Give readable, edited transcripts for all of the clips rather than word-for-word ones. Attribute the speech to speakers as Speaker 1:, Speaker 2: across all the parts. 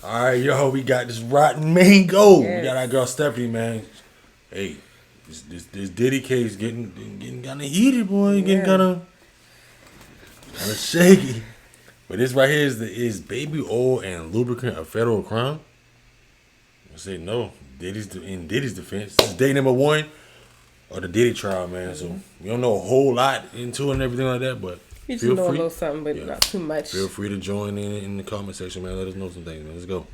Speaker 1: All right, yo, we got this rotten mango.
Speaker 2: Yes.
Speaker 1: We got our girl Stephanie, man. Hey, this Diddy case getting kind of heated, boy. Getting kind of shaky. But this right here is baby oil and lubricant a federal crime? I say no. In Diddy's defense, this is day number 1 of the Diddy trial, man. So we don't know a whole lot into it and everything like that, but
Speaker 2: You just know a little something, but not too much.
Speaker 1: Feel free to join in the comment section, man. Let us know some things, man. Let's go.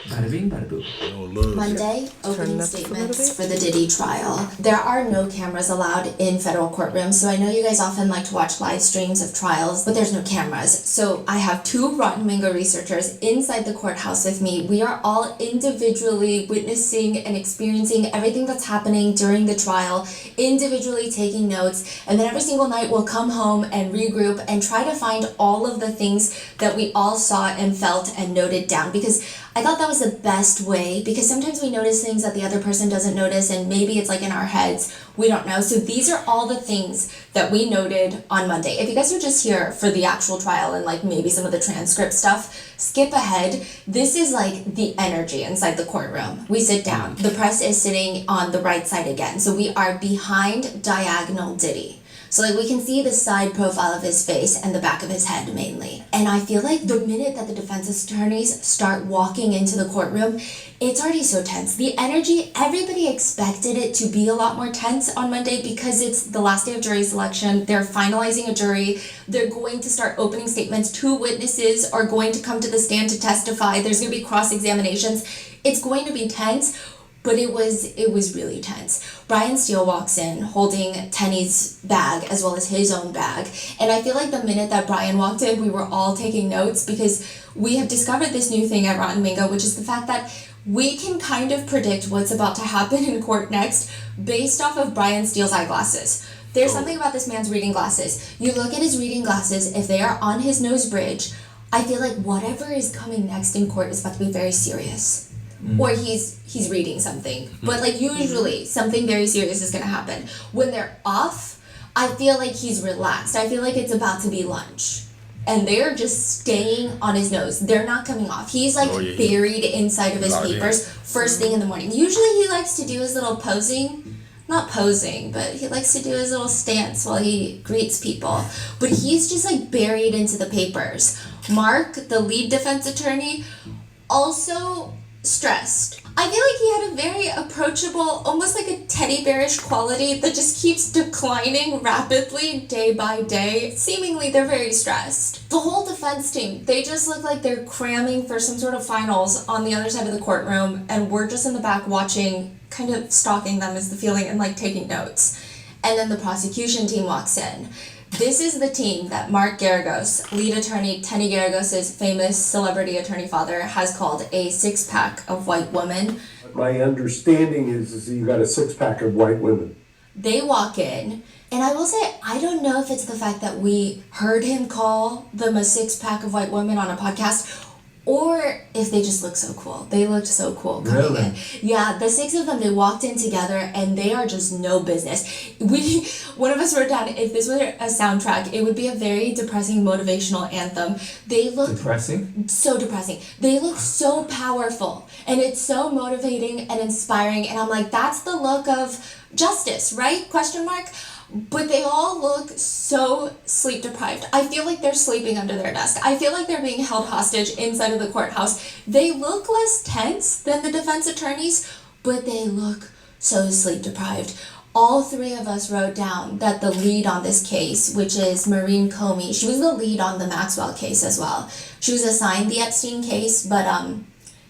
Speaker 3: Monday, opening statements for the Diddy trial. There are no cameras allowed in federal courtrooms, so I know you guys often like to watch live streams of trials, but there's no cameras. So I have 2 Rotten Mango researchers inside the courthouse with me. We are all individually witnessing and experiencing everything that's happening during the trial, individually taking notes, and then every single night we'll come home and regroup and try to find all of the things that we all saw and felt and noted down, because I thought that was the best way, because sometimes we notice things that the other person doesn't notice, and maybe it's like in our heads, we don't know. So these are all the things that we noted on Monday. If you guys are just here for the actual trial and like maybe some of the transcript stuff, skip ahead. This is like the energy inside the courtroom. We sit down. The press is sitting on the right side again. So we are behind diagonal Diddy. So like we can see the side profile of his face and the back of his head mainly. And I feel like the minute that the defense attorneys start walking into the courtroom, it's already so tense. The energy, everybody expected it to be a lot more tense on Monday because it's the last day of jury selection. They're finalizing a jury. They're going to start opening statements. 2 witnesses are going to come to the stand to testify. There's going to be cross-examinations. It's going to be tense. But it was really tense. Brian Steele walks in holding Tenny's bag as well as his own bag. And I feel like the minute that Brian walked in, we were all taking notes because we have discovered this new thing at Rotten Mango, which is the fact that we can kind of predict what's about to happen in court next based off of Brian Steele's eyeglasses. There's something about this man's reading glasses. You look at his reading glasses, if they are on his nose bridge, I feel like whatever is coming next in court is about to be very serious. Or he's reading something. But like usually something very serious is gonna happen. When they're off, I feel like he's relaxed. I feel like it's about to be lunch. And they're just staying on his nose. They're not coming off. He's like buried inside of his papers first thing in the morning. Usually he likes to do his little posing. Not posing, but he likes to do his little stance while he greets people. But he's just like buried into the papers. Mark, the lead defense attorney, also stressed. I feel like he had a very approachable, almost like a teddy bearish quality that just keeps declining rapidly day by day. Seemingly they're very stressed. The whole defense team, they just look like they're cramming for some sort of finals on the other side of the courtroom, and we're just in the back watching, kind of stalking them is the feeling, and like taking notes. And then the prosecution team walks in. This is the team that Mark Garagos, lead attorney Tenny Garagos' famous celebrity attorney father, has called a 6-pack of white women.
Speaker 4: My understanding is you got a 6-pack of white women.
Speaker 3: They walk in, and I will say, I don't know if it's the fact that we heard him call them a 6-pack of white women on a podcast, or if they just look so cool. They looked so cool coming in. Yeah, the 6 of them, they walked in together and they are just no business. One of us wrote down, if this were a soundtrack, it would be a very depressing motivational anthem. They look
Speaker 5: depressing?
Speaker 3: So depressing. They look so powerful and it's so motivating and inspiring, and I'm like, that's the look of justice, right? Question mark. But they all look so sleep deprived. I feel like they're sleeping under their desk. I feel like they're being held hostage inside of the courthouse. They look less tense than the defense attorneys, but they look so sleep deprived. All 3 of us wrote down that the lead on this case, which is Maureen Comey, she was the lead on the Maxwell case as well. She was assigned the Epstein case, but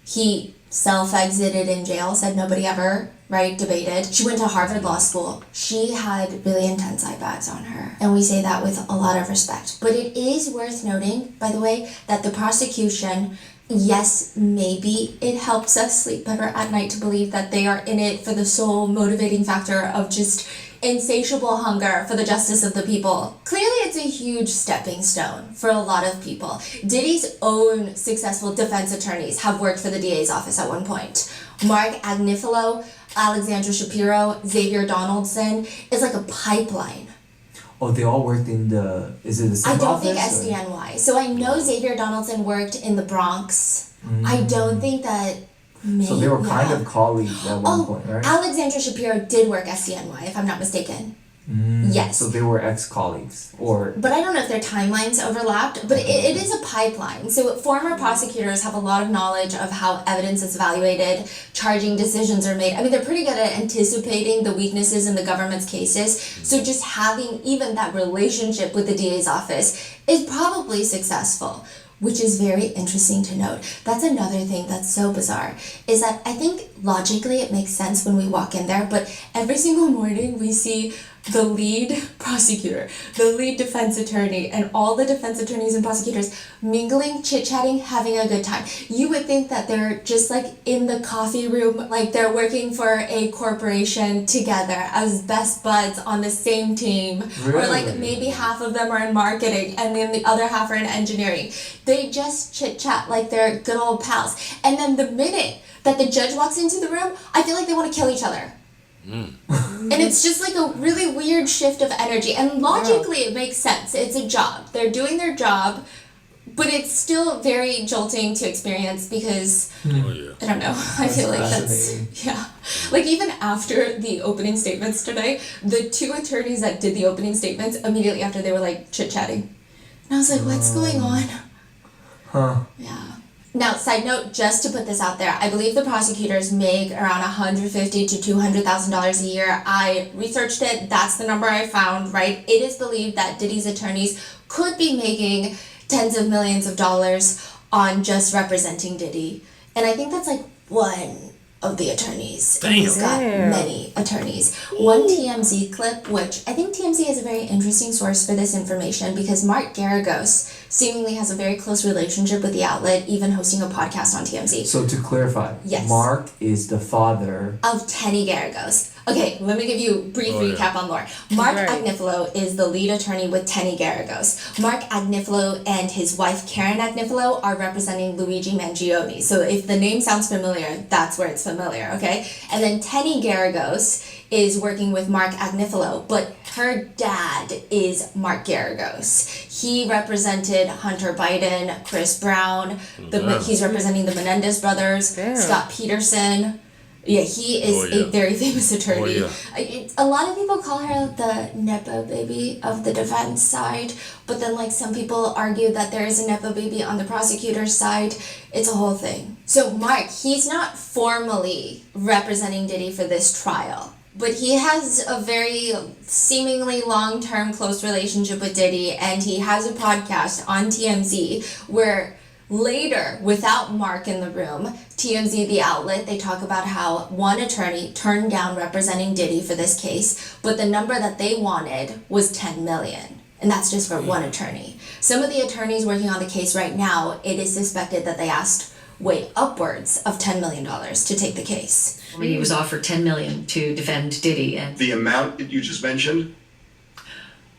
Speaker 3: he self-exited in jail, said nobody ever, right, debated. She went to Harvard Law School. She had really intense eye bags on her, and we say that with a lot of respect. But it is worth noting, by the way, that the prosecution, yes, maybe it helps us sleep better at night to believe that they are in it for the sole motivating factor of just insatiable hunger for the justice of the people. Clearly, it's a huge stepping stone for a lot of people. Diddy's own successful defense attorneys have worked for the DA's office at one point. Mark Agnifilo, Alexandra Shapiro, Xavier Donaldson is like a pipeline.
Speaker 5: Oh, they all worked in is it the same
Speaker 3: I don't
Speaker 5: office?
Speaker 3: think SDNY. So I know Xavier Donaldson worked in the Bronx. I don't think that.
Speaker 5: So they were kind of colleagues at one point, right?
Speaker 3: Alexandra Shapiro did work SDNY, if I'm not mistaken. Yes.
Speaker 5: So they were ex-colleagues,
Speaker 3: But I don't know if their timelines overlapped, but it is a pipeline. So former prosecutors have a lot of knowledge of how evidence is evaluated, charging decisions are made. I mean, they're pretty good at anticipating the weaknesses in the government's cases. So just having even that relationship with the DA's office is probably successful, which is very interesting to note. That's another thing that's so bizarre, is that I think logically it makes sense when we walk in there, but every single morning we see the lead prosecutor, the lead defense attorney, and all the defense attorneys and prosecutors mingling, chit-chatting, having a good time. You would think that they're just like in the coffee room, like they're working for a corporation together as best buds on the same team.
Speaker 5: Really?
Speaker 3: Or like maybe half of them are in marketing and then the other half are in engineering. They just chit-chat like they're good old pals. And then the minute that the judge walks into the room, I feel like they want to kill each other. And it's just like a really weird shift of energy. And logically, it makes sense. It's a job. They're doing their job, but it's still very jolting to experience because, I don't know, I feel like that's, Like even after the opening statements today, the two attorneys that did the opening statements, immediately after they were like chit-chatting. And I was like, what's going on? Yeah. Now, side note, just to put this out there, I believe the prosecutors make around $150,000 to $200,000 a year. I researched it. That's the number I found, right? It is believed that Diddy's attorneys could be making tens of millions of dollars on just representing Diddy. And I think that's like one of the attorneys.
Speaker 1: Damn.
Speaker 3: He's got many attorneys. One TMZ clip, which I think TMZ is a very interesting source for this information because Mark Garagos seemingly has a very close relationship with the outlet, even hosting a podcast on TMZ.
Speaker 5: So to clarify,
Speaker 3: Yes.
Speaker 5: Mark is the father
Speaker 3: Of Tenny Garagos. Okay, let me give you a brief recap on lore. Mark Agnifilo is the lead attorney with Tenny Garagos. Mark Agnifilo and his wife Karen Agnifilo are representing Luigi Mangione. So if the name sounds familiar, that's where it's familiar, okay? And then Tenny Garagos is working with Mark Agnifilo, but her dad is Mark Garagos. He represented Hunter Biden, Chris Brown, he's representing the Menendez brothers, Scott Peterson. Yeah, he is a very famous attorney. A lot of people call her the Nepo baby of the defense side, but then like some people argue that there is a Nepo baby on the prosecutor's side. It's a whole thing. So Mark, he's not formally representing Diddy for this trial, but he has a very seemingly long-term close relationship with Diddy, and he has a podcast on TMZ where later, without Mark in the room, TMZ, the outlet, they talk about how one attorney turned down representing Diddy for this case, but the number that they wanted was $10 million. And that's just for one attorney. Some of the attorneys working on the case right now, it is suspected that they asked way upwards of $10 million to take the case.
Speaker 6: He was offered $10 million to defend Diddy. And
Speaker 7: the amount that you just mentioned?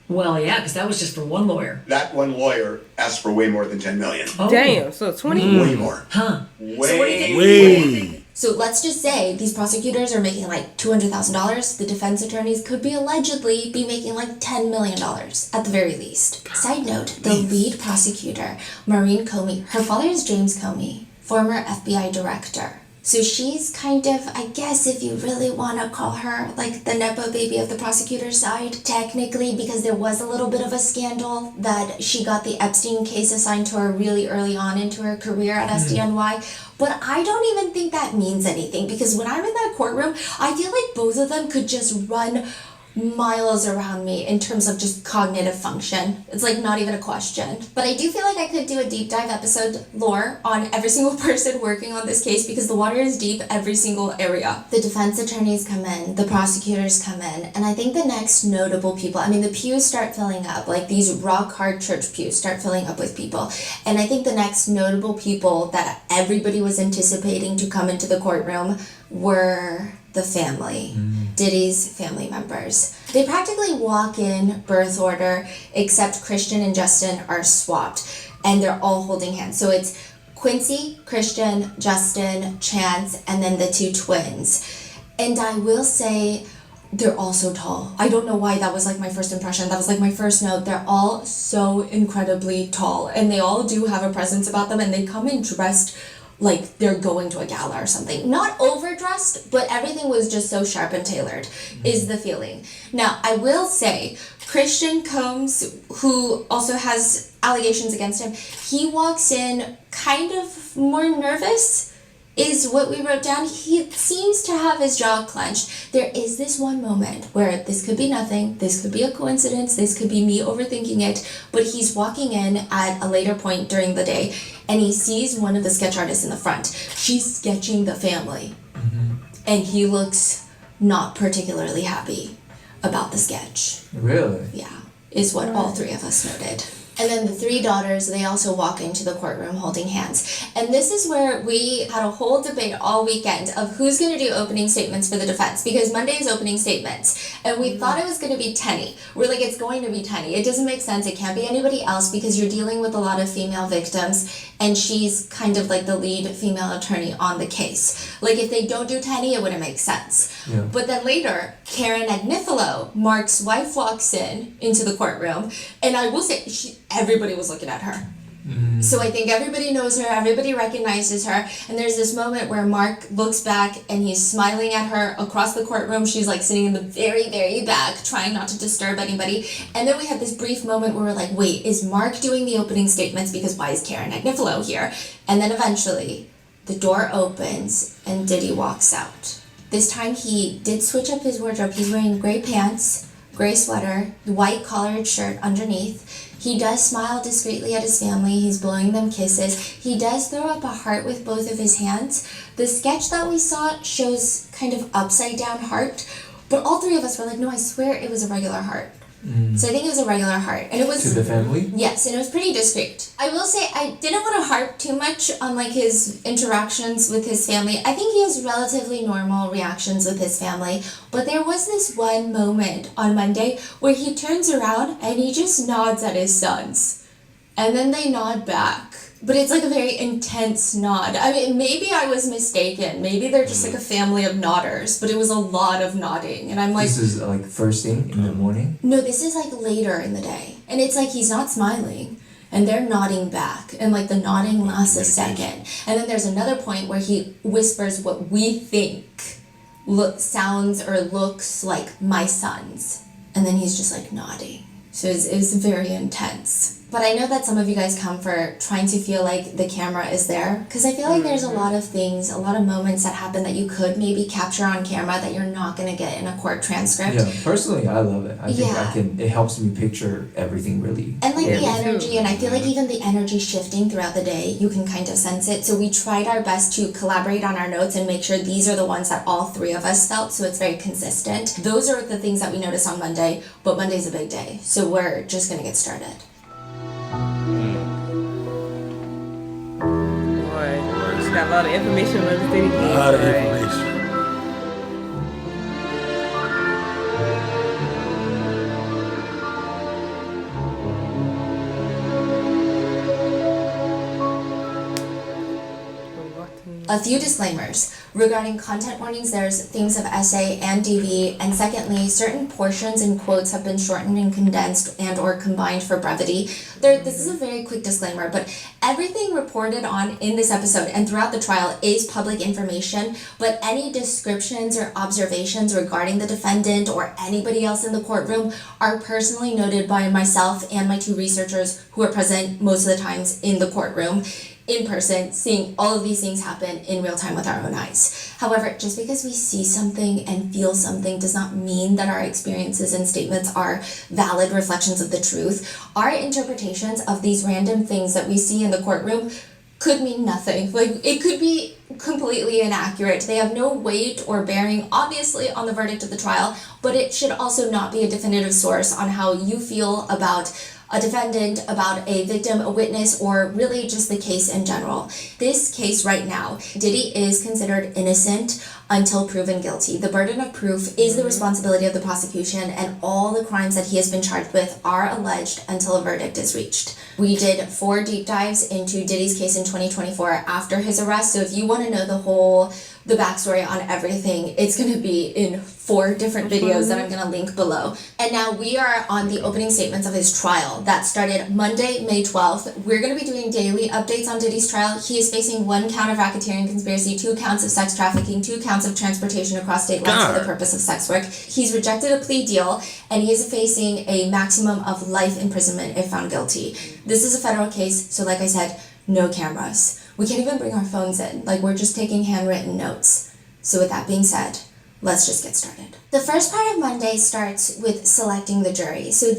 Speaker 6: Well, yeah, because that was just for one lawyer.
Speaker 7: That one lawyer asked for way more than $10 million.
Speaker 6: Oh.
Speaker 2: Damn, so 20?
Speaker 7: Way more.
Speaker 6: Huh.
Speaker 7: Way,
Speaker 6: So what do you think?
Speaker 3: So let's just say these prosecutors are making like $200,000. The defense attorneys could be allegedly be making like $10 million at the very least. Side note, the lead prosecutor, Maureen Comey, her father is James Comey, former FBI director. So she's kind of, I guess if you really want to call her like the Nepo baby of the prosecutor's side, technically, because there was a little bit of a scandal that she got the Epstein case assigned to her really early on into her career at SDNY. But I don't even think that means anything because when I'm in that courtroom, I feel like both of them could just run miles around me in terms of just cognitive function. It's like not even a question. But I do feel like I could do a deep dive episode lore on every single person working on this case because the water is deep every single area. The defense attorneys come in, the prosecutors come in, and I think the next notable people, I mean the pews start filling up, like these rock hard church pews start filling up with people. And I think the next notable people that everybody was anticipating to come into the courtroom were the family, Diddy's family members. They practically walk in birth order, except Christian and Justin are swapped, and they're all holding hands. So it's Quincy, Christian, Justin, Chance, and then the two twins. And I will say, They're all so tall. I don't know why that was like my first impression. That was like my first note. They're all so incredibly tall, and they all do have a presence about them, and they come in dressed like they're going to a gala or something. Not overdressed, but everything was just so sharp and tailored, is the feeling. Now, I will say, Christian Combs, who also has allegations against him, he walks in kind of more nervous, is what we wrote down. He seems to have his jaw clenched. There is this one moment where this could be nothing, this could be a coincidence, this could be me overthinking it, but he's walking in at a later point during the day, and he sees one of the sketch artists in the front. She's sketching the family, and he looks not particularly happy about the sketch.
Speaker 5: Really?
Speaker 3: Yeah, is what all three of us noted. And then the three daughters, they also walk into the courtroom holding hands. And this is where we had a whole debate all weekend of who's going to do opening statements for the defense, because Monday is opening statements. And we thought it was going to be Tenny. We're like, it's going to be Tenny. It doesn't make sense. It can't be anybody else because you're dealing with a lot of female victims, and she's kind of like the lead female attorney on the case. Like, if they don't do Tenny, it wouldn't make sense.
Speaker 5: Yeah.
Speaker 3: But then later, Karen Agnifilo, Mark's wife, walks into the courtroom, and I will say, everybody was looking at her. So I think everybody knows her, everybody recognizes her, and there's this moment where Mark looks back and he's smiling at her across the courtroom. She's like sitting in the very, very back, trying not to disturb anybody. And then we have this brief moment where we're like, wait, is Mark doing the opening statements? Because why is Karen Agnifilo here? And then eventually, the door opens and Diddy walks out. This time he did switch up his wardrobe. He's wearing gray pants, gray sweater, white collared shirt underneath. He does smile discreetly at his family. He's blowing them kisses. He does throw up a heart with both of his hands. The sketch that we saw shows kind of upside down heart, but all three of us were like, no, I swear it was a regular heart. So I think it was a regular heart. And it was...
Speaker 5: To the family?
Speaker 3: Yes, and it was pretty discreet. I will say I didn't want to harp too much on like his interactions with his family. I think he has relatively normal reactions with his family, but there was this one moment on Monday where he turns around and he just nods at his sons. And then they nod back. But it's like a very intense nod. I mean, maybe I was mistaken. Maybe they're just like a family of nodders, but it was a lot of nodding. And I'm like...
Speaker 5: This is like first thing in the morning?
Speaker 3: No, this is like later in the day. And it's like he's not smiling. And they're nodding back. And like the nodding lasts a second. And then there's another point where he whispers what we think sounds or looks like my sons. And then he's just like nodding. So it was very intense. But I know that some of you guys come for trying to feel like the camera is there. Because I feel like there's a lot of things, a lot of moments that happen that you could maybe capture on camera that you're not going to get in a court transcript.
Speaker 5: Yeah, personally, I love it. I think it helps me picture everything really.
Speaker 3: And like
Speaker 5: clearly.
Speaker 3: the energy, and I feel like even the energy shifting throughout the day, you can kind of sense it. So we tried our best to collaborate on our notes and make sure these are the ones that all three of us felt, so it's very consistent. Those are the things that we noticed on Monday, but Monday's a big day. So we're just going to get started.
Speaker 2: Got a lot of information on the city.
Speaker 1: A lot of information.
Speaker 3: A few disclaimers. Regarding content warnings, there's themes of essay and DV, and secondly, certain portions and quotes have been shortened and condensed and or combined for brevity. This is a very quick disclaimer, but everything reported on in this episode and throughout the trial is public information, but any descriptions or observations regarding the defendant or anybody else in the courtroom are personally noted by myself and my two researchers who are present most of the times in the courtroom, in person, seeing all of these things happen in real time with our own eyes. However, just because we see something and feel something does not mean that our experiences and statements are valid reflections of the truth. Our interpretations of these random things that we see in the courtroom could mean nothing. Like, it could be completely inaccurate. They have no weight or bearing, obviously, on the verdict of the trial, but it should also not be a definitive source on how you feel about a defendant, about a victim, a witness, or really just the case in general. This case right now, Diddy is considered innocent until proven guilty. The burden of proof is the responsibility of the prosecution, and all the crimes that he has been charged with are alleged until a verdict is reached. We did 4 deep dives into Diddy's case in 2024 after his arrest, so if you want to know the backstory on everything, it's going to be in 4 different videos that I'm going to link below. And now we are on the opening statements of his trial that started Monday, May 12th. We're going to be doing daily updates on Diddy's trial. He is facing 1 count of racketeering conspiracy, 2 counts of sex trafficking, 2 counts of transportation across state lines for the purpose of sex work. He's rejected a plea deal, and he is facing a maximum of life imprisonment if found guilty. This is a federal case, so like I said, no cameras. We can't even bring our phones in. Like, we're just taking handwritten notes. So with that being said, let's just get started. The first part of Monday starts with selecting the jury. So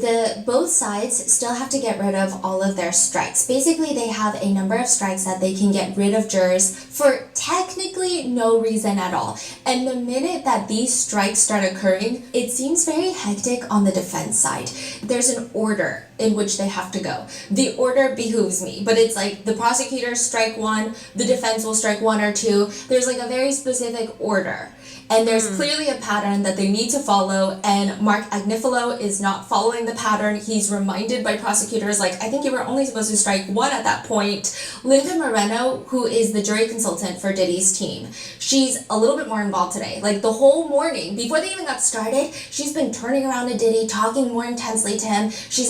Speaker 3: both sides still have to get rid of all of their strikes. Basically, they have a number of strikes that they can get rid of jurors for technically no reason at all. And the minute that these strikes start occurring, it seems very hectic on the defense side. There's an order in which they have to go. The order behooves me, but it's like the prosecutors strike 1, the defense will strike 1 or 2. There's like a very specific order. And there's clearly a pattern that they need to follow, and Mark Agnifilo is not following the pattern. He's reminded by prosecutors, like, I think you were only supposed to strike 1 at that point. Linda Moreno, who is the jury consultant for Diddy's team, she's a little bit more involved today. Like, the whole morning, before they even got started, she's been turning around to Diddy, talking more intensely to him. She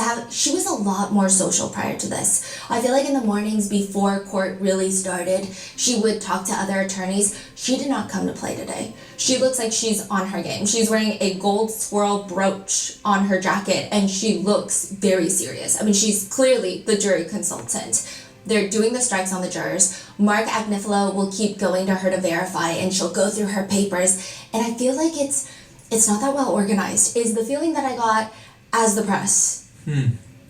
Speaker 3: was a lot more social prior to this. I feel like in the mornings before court really started, she would talk to other attorneys. She did not come to play today. She looks like she's on her game. She's wearing a gold swirl brooch on her jacket, and she looks very serious. I mean, she's clearly the jury consultant. They're doing the strikes on the jurors. Mark Agnifilo will keep going to her to verify, and she'll go through her papers. And I feel like it's not that well organized, is the feeling that I got as the press.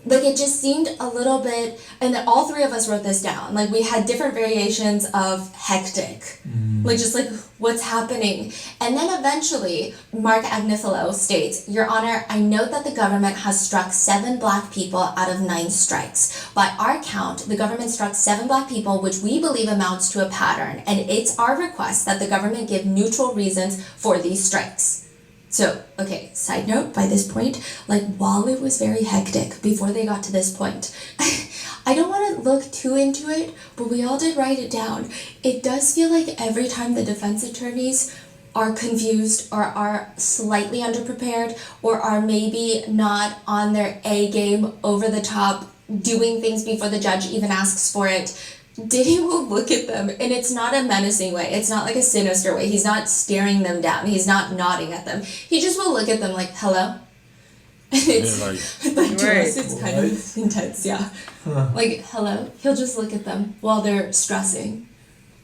Speaker 3: Like, it just seemed a little bit, and then all 3 of us wrote this down. Like, we had different variations of hectic. Like, just like, what's happening? And then eventually, Mark Agnifilo states, Your Honor, I note that the government has struck 7 black people out of 9 strikes. By our count, the government struck 7 black people, which we believe amounts to a pattern. And it's our request that the government give neutral reasons for these strikes. So, okay, side note, by this point, like, while it was very hectic before they got to this point, I don't want to look too into it, but we all did write it down. It does feel like every time the defense attorneys are confused or are slightly underprepared or are maybe not on their A game, over the top, doing things before the judge even asks for it, Diddy will look at them, and it's not a menacing way. It's not like a sinister way. He's not staring them down. He's not nodding at them. He just will look at them like, hello? It's it's kind of intense, yeah. Like, hello? He'll just look at them while they're stressing.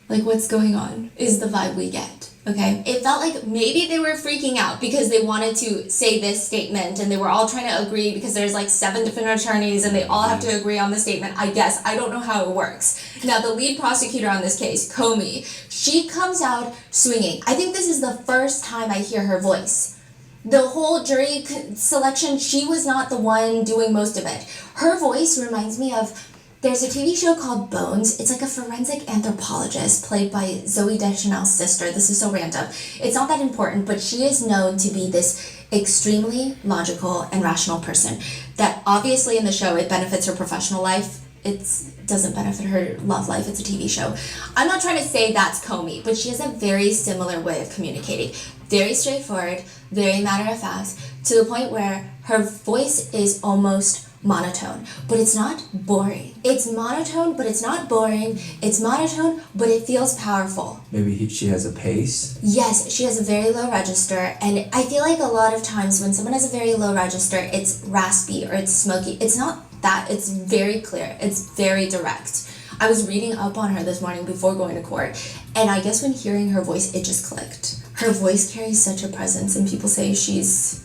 Speaker 3: Like, what's going on is the vibe we get. Okay, it felt like maybe they were freaking out because they wanted to say this statement and they were all trying to agree because there's like 7 different attorneys and they all have to agree on the statement. I guess. I don't know how it works. Now, the lead prosecutor on this case, Comey, she comes out swinging. I think this is the first time I hear her voice. The whole jury selection, she was not the one doing most of it. Her voice reminds me of, there's a TV show called Bones. It's like a forensic anthropologist played by Zooey Deschanel's sister. This is so random. It's not that important, but she is known to be this extremely logical and rational person that obviously in the show it benefits her professional life. It doesn't benefit her love life. It's a TV show. I'm not trying to say that's Comey, but she has a very similar way of communicating. Very straightforward, very matter of fact, to the point where her voice is almost monotone, but it's not boring. It's monotone, but it's not boring. It's monotone, but it feels powerful.
Speaker 5: Maybe she has a pace?
Speaker 3: Yes, she has a very low register, and I feel like a lot of times when someone has a very low register, it's raspy or it's smoky. It's not that. It's very clear. It's very direct. I was reading up on her this morning before going to court, and I guess when hearing her voice, it just clicked. Her voice carries such a presence, and people say she's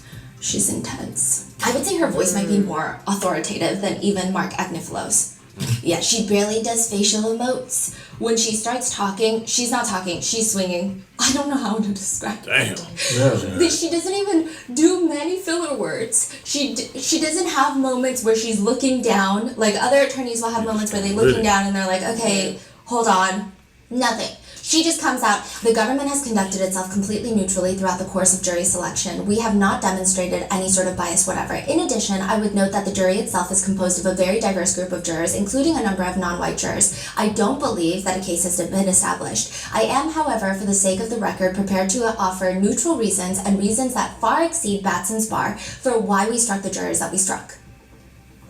Speaker 3: intense. I would say her voice might be more authoritative than even Mark Agnifilo's. Yeah, she barely does facial emotes. When she starts talking, she's not talking, she's swinging. I don't know how to describe it.
Speaker 1: Really?
Speaker 3: She doesn't even do many filler words. She doesn't have moments where she's looking down. Like other attorneys will have moments where they're looking down and they're like, okay, hold on. Nothing. She just comes out. The government has conducted itself completely neutrally throughout the course of jury selection. We have not demonstrated any sort of bias whatever. In addition, I would note that the jury itself is composed of a very diverse group of jurors, including a number of non-white jurors. I don't believe that a case has been established. I am, however, for the sake of the record, prepared to offer neutral reasons and reasons that far exceed Batson's bar for why we struck the jurors that we struck.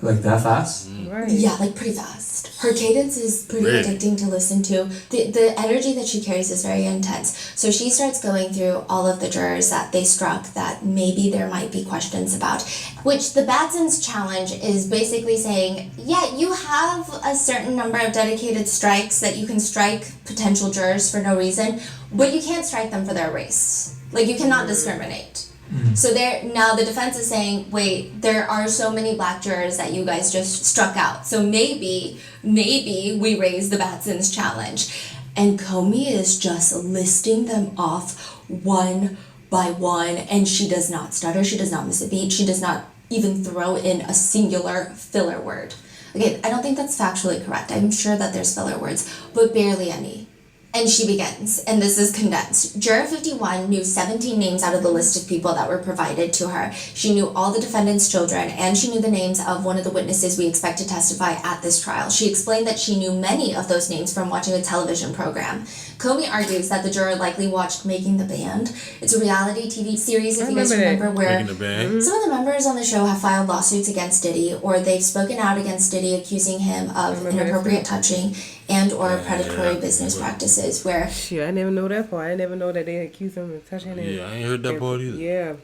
Speaker 5: Like that fast?
Speaker 2: Right.
Speaker 3: Yeah, like pretty fast. Her cadence is pretty addicting to listen to. The energy that she carries is very intense. So she starts going through all of the jurors that they struck that maybe there might be questions about, which the Batson's challenge is basically saying, yeah, you have a certain number of dedicated strikes that you can strike potential jurors for no reason, but you can't strike them for their race. Like, you cannot discriminate. So now the defense is saying, wait, there are so many black jurors that you guys just struck out. So maybe we raise the Batson's challenge. And Comey is just listing them off one by one, and she does not stutter, she does not miss a beat, she does not even throw in a singular filler word. Okay, I don't think that's factually correct. I'm sure that there's filler words, but barely any. And she begins, and this is condensed. Juror 51 knew 17 names out of the list of people that were provided to her. She knew all the defendant's children, and she knew the names of one of the witnesses we expect to testify at this trial. She explained that she knew many of those names from watching a television program. Comey argues that the juror likely watched Making the Band. It's a reality TV series, if you guys remember, where some of the members on the show have filed lawsuits against Diddy, or they've spoken out against Diddy, accusing him of inappropriate touching and or predatory business practices, where...
Speaker 2: Shit, I never know that part. I never know that they accused him of touching him.
Speaker 1: Yeah, I ain't heard that part either.
Speaker 2: Yeah.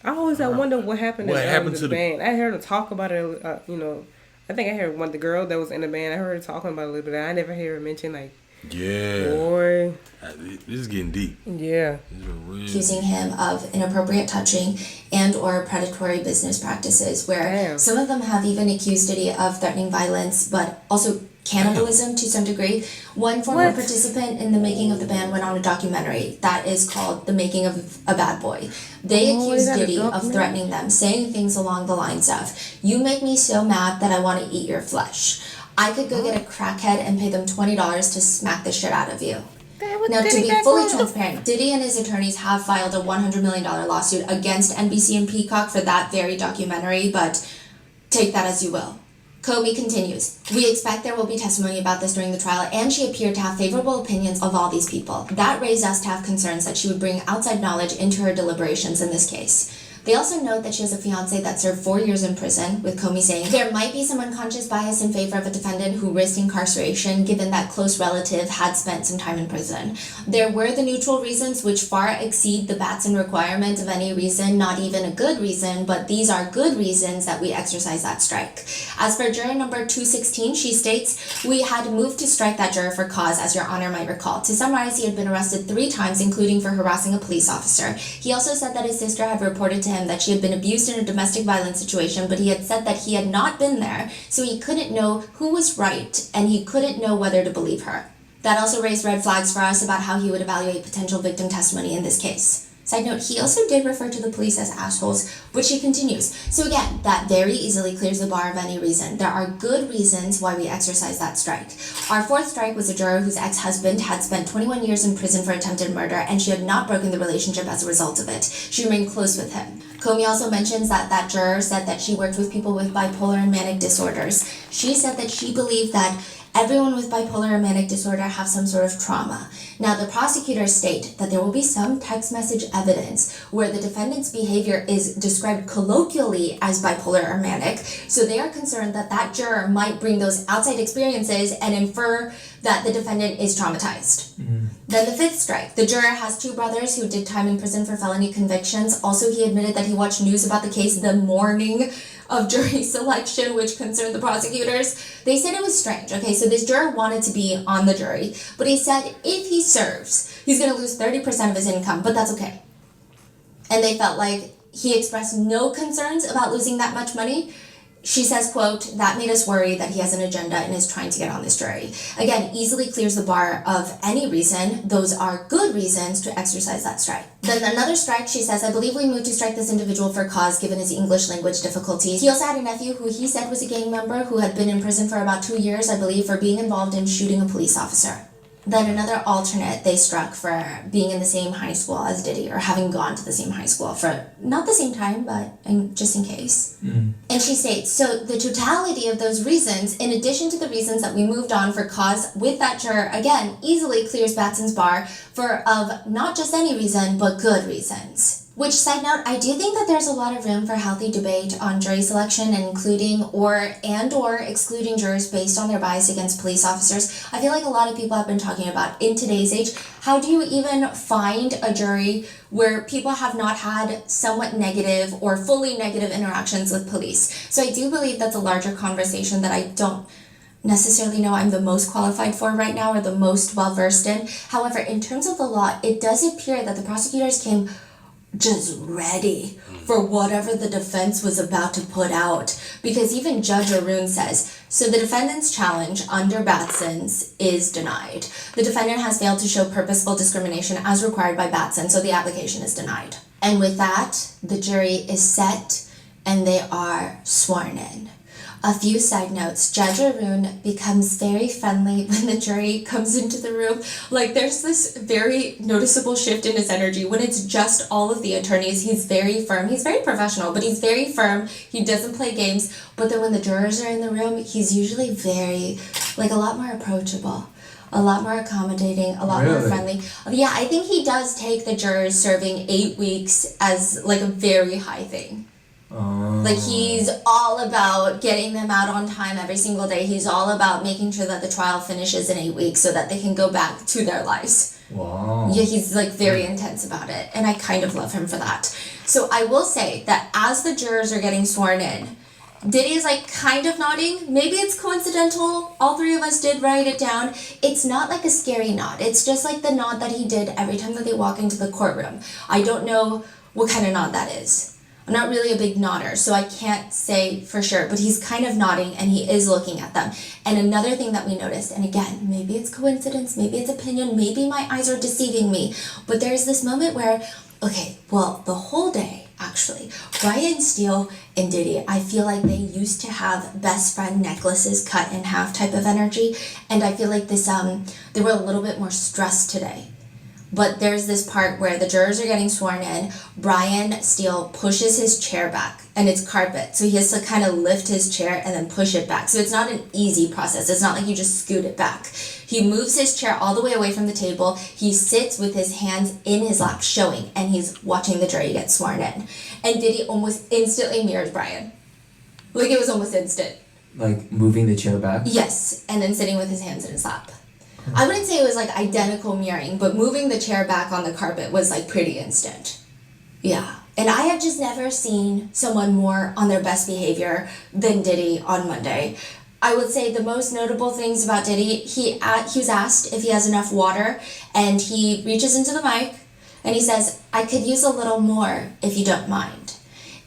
Speaker 2: I always wonder what happened to the band. I heard her talk about it, I think I heard one of the girl that was in the band. I heard her talking about it a little bit. I never heard her mention, like, boy.
Speaker 1: This is getting deep.
Speaker 2: Yeah.
Speaker 3: Accusing him of inappropriate touching and or predatory business practices, where some of them have even accused Diddy of threatening violence, but also cannibalism to some degree. One former participant in the Making of the Band went on a documentary that is called The Making of a Bad Boy. They accused Diddy of threatening them, saying things along the lines of, "You make me so mad that I want to eat your flesh. I could go get a crackhead and pay them $20 to smack the shit out of you." Now, to be fully transparent, Diddy and his attorneys have filed a $100 million lawsuit against NBC and Peacock for that very documentary, but take that as you will. Comey continues, "We expect there will be testimony about this during the trial, and she appeared to have favorable opinions of all these people. That raised us to have concerns that she would bring outside knowledge into her deliberations in this case." They also note that she has a fiancé that served 4 years in prison, with Comey saying, "There might be some unconscious bias in favor of a defendant who risked incarceration given that close relative had spent some time in prison. There were the neutral reasons which far exceed the Batson requirement of any reason, not even a good reason, but these are good reasons that we exercise that strike." As for juror number 216, she states, "We had moved to strike that juror for cause, as your honor might recall. To summarize, he had been arrested 3 times, including for harassing a police officer. He also said that his sister had reported to him that she had been abused in a domestic violence situation, but he had said that he had not been there, so he couldn't know who was right, and he couldn't know whether to believe her. That also raised red flags for us about how he would evaluate potential victim testimony in this case." Side note, he also did refer to the police as assholes, which she continues. So again, that very easily clears the bar of any reason. There are good reasons why we exercise that strike. Our 4th strike was a juror whose ex-husband had spent 21 years in prison for attempted murder, and she had not broken the relationship as a result of it. She remained close with him. Comey also mentions that that juror said that she worked with people with bipolar and manic disorders. She said that she believed that everyone with bipolar or manic disorder have some sort of trauma. Now, the prosecutors state that there will be some text message evidence where the defendant's behavior is described colloquially as bipolar or manic, so they are concerned that that juror might bring those outside experiences and infer that the defendant is traumatized. Then the 5th strike. The juror has 2 brothers who did time in prison for felony convictions. Also, he admitted that he watched news about the case the morning of jury selection, which concerned the prosecutors. They said it was strange. Okay, so this juror wanted to be on the jury, but he said if he serves, he's going to lose 30% of his income, but that's okay. And they felt like he expressed no concerns about losing that much money. She says, quote, "That made us worry that he has an agenda and is trying to get on this jury." Again, easily clears the bar of any reason. Those are good reasons to exercise that strike. Then another strike, she says, "I believe we moved to strike this individual for cause given his English language difficulties. He also had a nephew who he said was a gang member who had been in prison for about 2 years, I believe, for being involved in shooting a police officer." Then another alternate they struck for being in the same high school as Diddy or having gone to the same high school for not the same time, but just in case. And she states, so the totality of those reasons, in addition to the reasons that we moved on for cause with that juror, again, easily clears Batson's bar for of not just any reason, but good reasons. Which, side note, I do think that there's a lot of room for healthy debate on jury selection and including or excluding jurors based on their bias against police officers. I feel like a lot of people have been talking about in today's age, how do you even find a jury where people have not had somewhat negative or fully negative interactions with police? So I do believe that's a larger conversation that I don't necessarily know I'm the most qualified for right now or the most well versed in. However, in terms of the law, it does appear that the prosecutors came just ready for whatever the defense was about to put out. Because even Judge Arun says, so the defendant's challenge under Batson's is denied. The defendant has failed to show purposeful discrimination as required by Batson, so the application is denied. And with that, the jury is set and they are sworn in. A few side notes. Judge Arun becomes very friendly when the jury comes into the room. Like, there's this very noticeable shift in his energy. When it's just all of the attorneys, he's very firm. He's very professional, but he's very firm. He doesn't play games. But then when the jurors are in the room, he's usually very, like, a lot more approachable, a lot more accommodating, a lot more friendly. Yeah, I think he does take the jurors serving 8 weeks as, like, a very high thing. Like, he's all about getting them out on time every single day. He's all about making sure that the trial finishes in 8 weeks so that they can go back to their lives.
Speaker 5: Wow.
Speaker 3: Yeah, he's like very intense about it. And I kind of love him for that. So I will say that as the jurors are getting sworn in, Diddy is like kind of nodding. Maybe it's coincidental. All three of us did write it down. It's not like a scary nod. It's just like the nod that he did every time that they walk into the courtroom. I don't know what kind of nod that is. I'm not really a big nodder, so I can't say for sure, but he's kind of nodding and he is looking at them. And another thing that we noticed, and again, maybe it's coincidence, maybe it's opinion, maybe my eyes are deceiving me, but there's this moment where, okay, well, the whole day, actually, Brian Steele and Diddy, I feel like they used to have best friend necklaces cut in half type of energy, and I feel like this, they were a little bit more stressed today. But there's this part where the jurors are getting sworn in. Brian Steele pushes his chair back, and it's carpet. So he has to kind of lift his chair and then push it back. So it's not an easy process. It's not like you just scoot it back. He moves his chair all the way away from the table. He sits with his hands in his lap, showing, and he's watching the jury get sworn in. And Diddy almost instantly mirrors Brian. Like, it was almost instant.
Speaker 5: Like, moving the chair back?
Speaker 3: Yes, and then sitting with his hands in his lap. I wouldn't say it was like identical mirroring, but moving the chair back on the carpet was like pretty instant. Yeah. And I have just never seen someone more on their best behavior than Diddy on Monday. I would say the most notable things about Diddy, he was asked if he has enough water, and he reaches into the mic and he says, I could use a little more if you don't mind.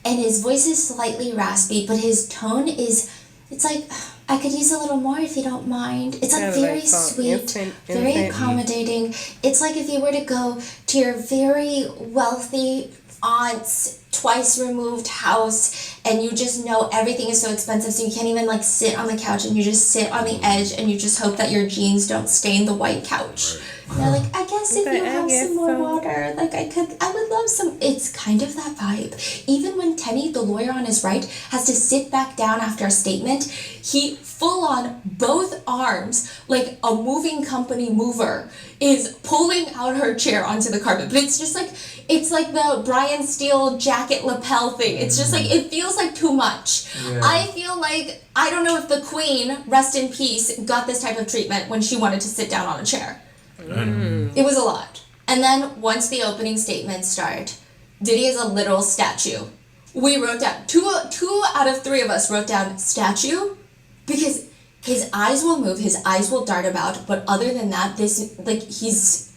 Speaker 3: And his voice is slightly raspy, but his tone is, it's like, I could use a little more if you don't mind. It's like very sweet, very accommodating. It's like if you were to go to your very wealthy aunt's twice removed house and you just know everything is so expensive, so you can't even like sit on the couch, and you just sit on the edge and you just hope that your jeans don't stain the white couch. And they're like, I guess if you have some more water, like I would love some. It's kind of that vibe. Even when Tenny, the lawyer on his right, has to sit back down after a statement, he full on both arms, like a moving company mover, is pulling out her chair onto the carpet. But it's just like, it's like the Brian Steele jacket lapel thing. It's just like, it feels like too much. Yeah. I feel like, I don't know if the Queen, rest in peace, got this type of treatment when she wanted to sit down on a chair. It was a lot. And then once the opening statements start, Diddy is a literal statue. We wrote down, two out of three of us wrote down statue, because his eyes will move, his eyes will dart about, but other than that, this, like, he's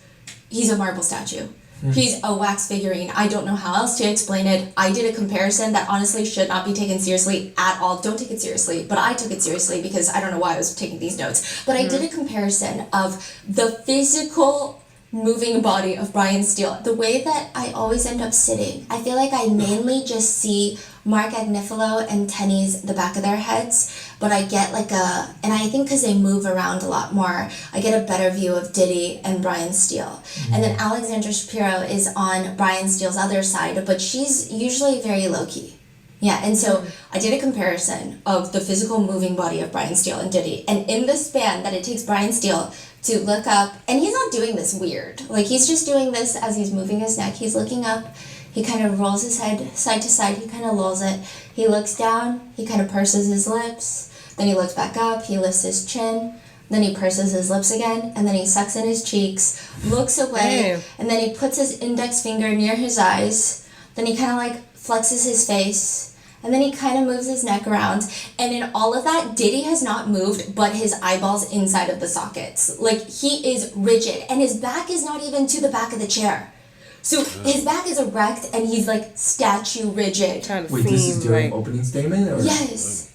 Speaker 3: a marble statue. He's a wax figurine. I don't know how else to explain it. I did a comparison that honestly should not be taken seriously at all. Don't take it seriously, but I took it seriously because I don't know why I was taking these notes. But I did a comparison of the physical moving body of Brian Steele. The way that I always end up sitting, I feel like I mainly just see Mark Agnifilo and Tenny's the back of their heads, but I get and I think because they move around a lot more, I get a better view of Diddy and Brian Steele. And then Alexandra Shapiro is on Brian Steele's other side, but she's usually very low-key. Yeah, and so I did a comparison of the physical moving body of Brian Steele and Diddy, and in the span that it takes Brian Steele to look up, and he's not doing this weird, like he's just doing this as he's moving his neck. He's looking up, he kind of rolls his head side to side, he kind of lolls it, he looks down, he kind of purses his lips, then he looks back up, he lifts his chin, then he purses his lips again, and then he sucks in his cheeks, looks away, and then he puts his index finger near his eyes, then he kind of like flexes his face, and then he kind of moves his neck around. And in all of that, Diddy has not moved but his eyeballs inside of the sockets. Like, he is rigid. And his back is not even to the back of the chair. So his back is erect and he's like statue rigid.
Speaker 5: Wait, this is during opening statement? Or?
Speaker 3: Yes.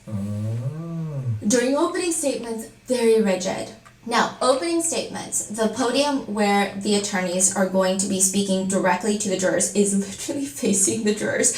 Speaker 3: During opening statements, very rigid. Now, opening statements, the podium where the attorneys are going to be speaking directly to the jurors is literally facing the jurors.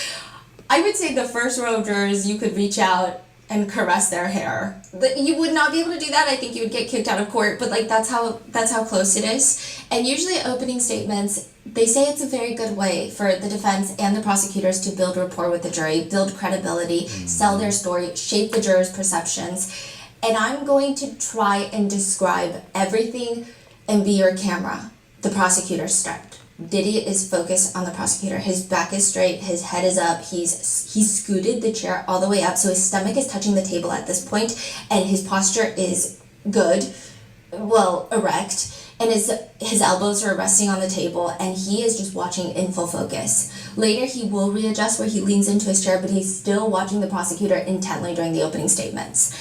Speaker 3: I would say the first row of jurors, you could reach out and caress their hair. You would not be able to do that. I think you would get kicked out of court, but like that's how close it is. And usually opening statements, they say it's a very good way for the defense and the prosecutors to build rapport with the jury, build credibility, sell their story, shape the jurors' perceptions. And I'm going to try and describe everything and be your camera. The prosecutors start. Diddy is focused on the prosecutor. His back is straight, his head is up, he's scooted the chair all the way up, so his stomach is touching the table at this point, and his posture is good, well, erect, and his elbows are resting on the table, and he is just watching in full focus. Later, he will readjust where he leans into his chair, but he's still watching the prosecutor intently during the opening statements.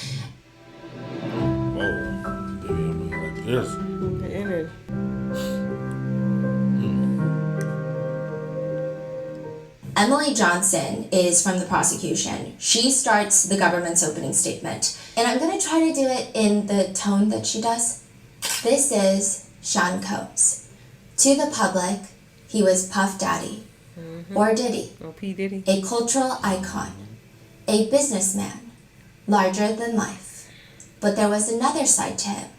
Speaker 1: Yes.
Speaker 3: Emily Johnson is from the prosecution. She starts the government's opening statement. And I'm going to try to do it in the tone that she does. This is Sean Combs. To the public, he was Puff Daddy, or Diddy,
Speaker 2: or P. Diddy,
Speaker 3: a cultural icon, a businessman, larger than life. But there was another side to him,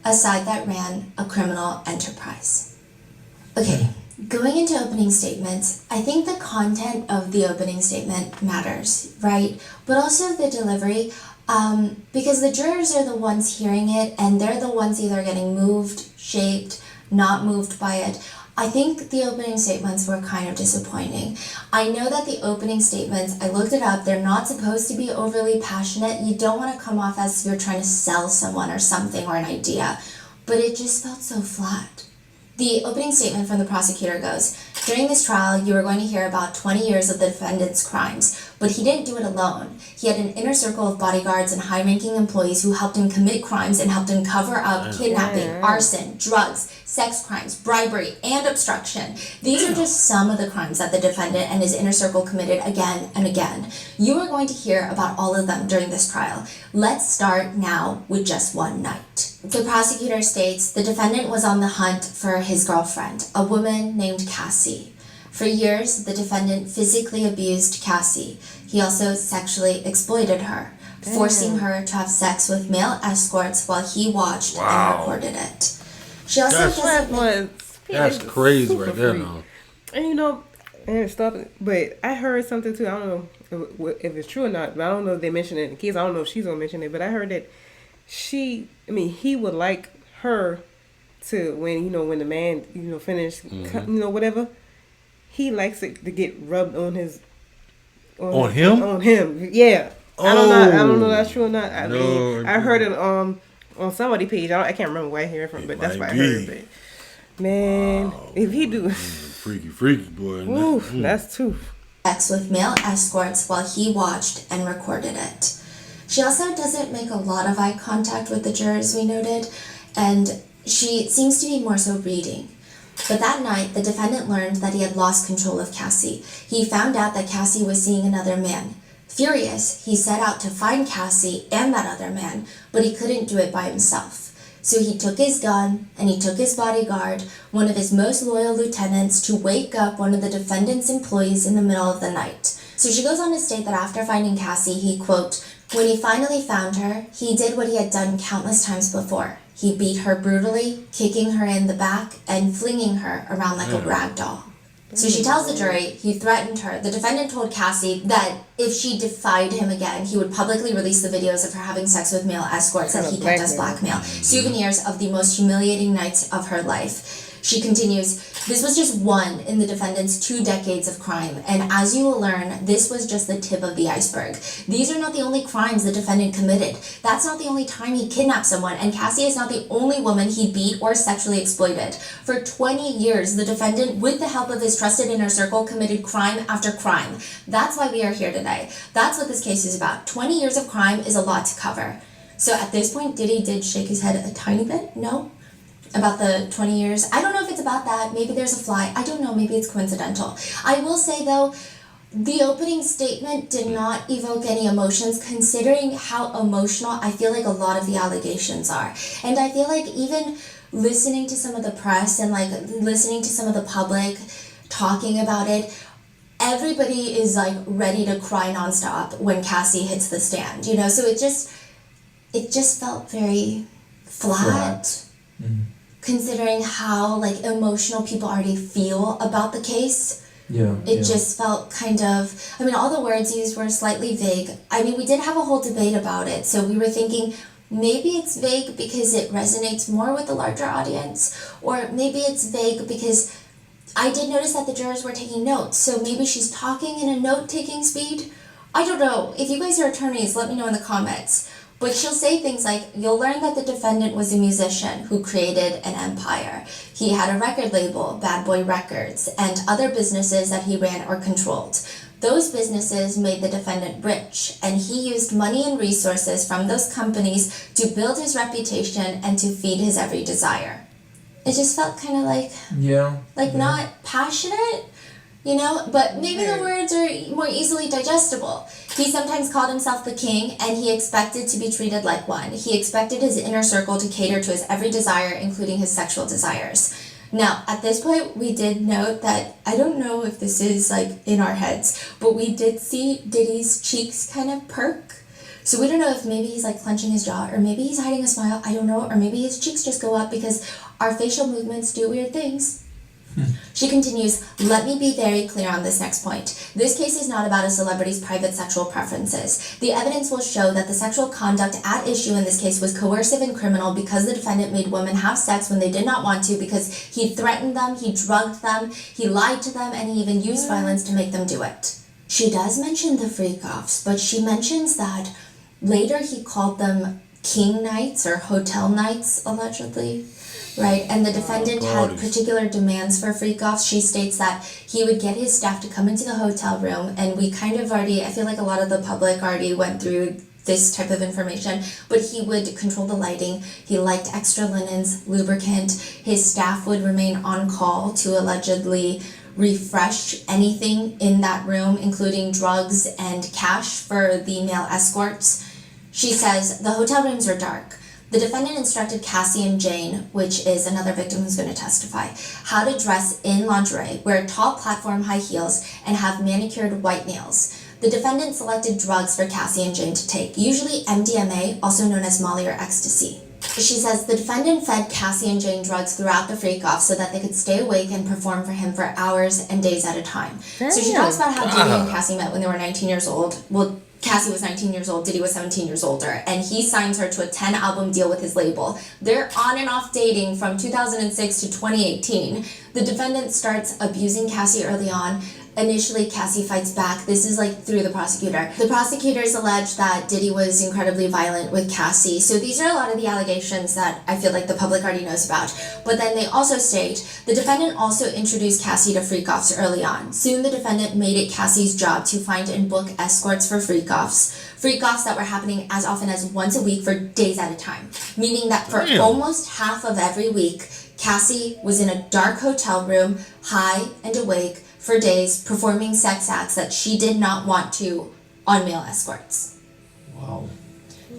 Speaker 3: a side that ran a criminal enterprise. Okay. Going into opening statements, I think the content of the opening statement matters, right? But also the delivery, because the jurors are the ones hearing it, and they're the ones either getting moved, shaped, not moved by it. I think the opening statements were kind of disappointing. I know that the opening statements, I looked it up, they're not supposed to be overly passionate. You don't want to come off as if you're trying to sell someone or something or an idea, but it just felt so flat. The opening statement from the prosecutor goes, during this trial, you are going to hear about 20 years of the defendant's crimes, but he didn't do it alone. He had an inner circle of bodyguards and high-ranking employees who helped him commit crimes and helped him cover up kidnapping, arson, drugs, sex crimes, bribery, and obstruction. These are just some of the crimes that the defendant and his inner circle committed again and again. You are going to hear about all of them during this trial. Let's start now with just one night. The prosecutor states the defendant was on the hunt for his girlfriend, a woman named Cassie. For years, the defendant physically abused Cassie. He also sexually exploited her, forcing her to have sex with male escorts while he watched and recorded it. She also
Speaker 1: That's crazy right there, though.
Speaker 2: And you know, and stop it. But I heard something too. I don't know if it's true or not. But I don't know if they mentioned it in the kids. I don't know if she's gonna mention it. But I heard that he would like her to when the man finished whatever. He likes it to get rubbed on his.
Speaker 1: On him.
Speaker 2: On him, yeah.
Speaker 1: Oh,
Speaker 2: I don't know if that's true or not. I mean, I heard it on somebody's page. I can't remember where I heard it from, but that's what I heard. But man, if he do,
Speaker 1: freaky boy.
Speaker 2: Ooh, that's too.
Speaker 3: Sex with male escorts while he watched and recorded it. She also doesn't make a lot of eye contact with the jurors, we noted, and she seems to be more so reading. But that night, the defendant learned that he had lost control of Cassie. He found out that Cassie was seeing another man. Furious, he set out to find Cassie and that other man, but he couldn't do it by himself. So he took his gun and he took his bodyguard, one of his most loyal lieutenants, to wake up one of the defendant's employees in the middle of the night. So she goes on to state that after finding Cassie, he, quote, when he finally found her, he did what he had done countless times before. He beat her brutally, kicking her in the back and flinging her around like a rag doll. So she tells the jury he threatened her. The defendant told Cassie that if she defied him again, he would publicly release the videos of her having sex with male escorts that he kept as blackmail. Souvenirs of the most humiliating nights of her life. She continues, this was just one in the defendant's 2 decades of crime, and as you will learn, this was just the tip of the iceberg. These are not the only crimes the defendant committed. That's not the only time he kidnapped someone, and Cassie is not the only woman he beat or sexually exploited. For 20 years, the defendant, with the help of his trusted inner circle, committed crime after crime. That's why we are here today. That's what this case is about. 20 years of crime is a lot to cover. So at this point, Diddy did shake his head a tiny bit, no? About the 20 years. I don't know if it's about that. Maybe there's a fly. I don't know. Maybe it's coincidental. I will say, though, the opening statement did not evoke any emotions, considering how emotional I feel like a lot of the allegations are. And I feel like even listening to some of the press and like listening to some of the public talking about it, everybody is like ready to cry nonstop when Cassie hits the stand, you know? So it just felt very flat.
Speaker 5: Mm-hmm.
Speaker 3: Considering how like emotional people already feel about the case. It just felt kind of, I mean, all the words used were slightly vague. I mean, we did have a whole debate about it, so we were thinking maybe it's vague because it resonates more with the larger audience, or maybe it's vague because I did notice that the jurors were taking notes, so maybe she's talking in a note-taking speed. I don't know. If you guys are attorneys, let me know in the comments. But she'll say things like, you'll learn that the defendant was a musician who created an empire. He had a record label, Bad Boy Records, and other businesses that he ran or controlled. Those businesses made the defendant rich, and he used money and resources from those companies to build his reputation and to feed his every desire. It just felt kind of like, not passionate, you know, but maybe the words are more easily digestible. He sometimes called himself the king, and he expected to be treated like one. He expected his inner circle to cater to his every desire, including his sexual desires. Now, at this point, we did note that, I don't know if this is like in our heads, but we did see Diddy's cheeks kind of perk. So we don't know if maybe he's like clenching his jaw, or maybe he's hiding a smile, I don't know, or maybe his cheeks just go up because our facial movements do weird things. She continues, let me be very clear on this next point. This case is not about a celebrity's private sexual preferences. The evidence will show that the sexual conduct at issue in this case was coercive and criminal because the defendant made women have sex when they did not want to, because he threatened them, he drugged them, he lied to them, and he even used violence to make them do it. She does mention the freak-offs, but she mentions that later he called them king nights or hotel nights, allegedly. Right, and the defendant had particular demands for freak-offs. She states that he would get his staff to come into the hotel room, and we kind of already, I feel like a lot of the public already went through this type of information, but he would control the lighting. He liked extra linens, lubricant. His staff would remain on call to allegedly refresh anything in that room, including drugs and cash for the male escorts. She says the hotel rooms are dark. The defendant instructed Cassie and Jane, which is another victim who's going to testify, how to dress in lingerie, wear tall platform high heels, and have manicured white nails. The defendant selected drugs for Cassie and Jane to take, usually MDMA, also known as Molly or ecstasy. She says the defendant fed Cassie and Jane drugs throughout the freak-off so that they could stay awake and perform for him for hours and days at a time. So she talks about how Diddy and Cassie met when they were 19 years old. Well, Cassie was 19 years old, Diddy was 17 years older, and he signs her to a 10-album deal with his label. They're on and off dating from 2006 to 2018. The defendant starts abusing Cassie early on. Initially, Cassie fights back. This is like through the prosecutor. The prosecutors allege that Diddy was incredibly violent with Cassie. So these are a lot of the allegations that I feel like the public already knows about. But then they also state the defendant also introduced Cassie to freak-offs early on. Soon the defendant made it Cassie's job to find and book escorts for freak-offs. Freak-offs that were happening as often as once a week for days at a time. Meaning that for almost half of every week, Cassie was in a dark hotel room, high and awake, for days, performing sex acts that she did not want to on male escorts.
Speaker 5: Wow.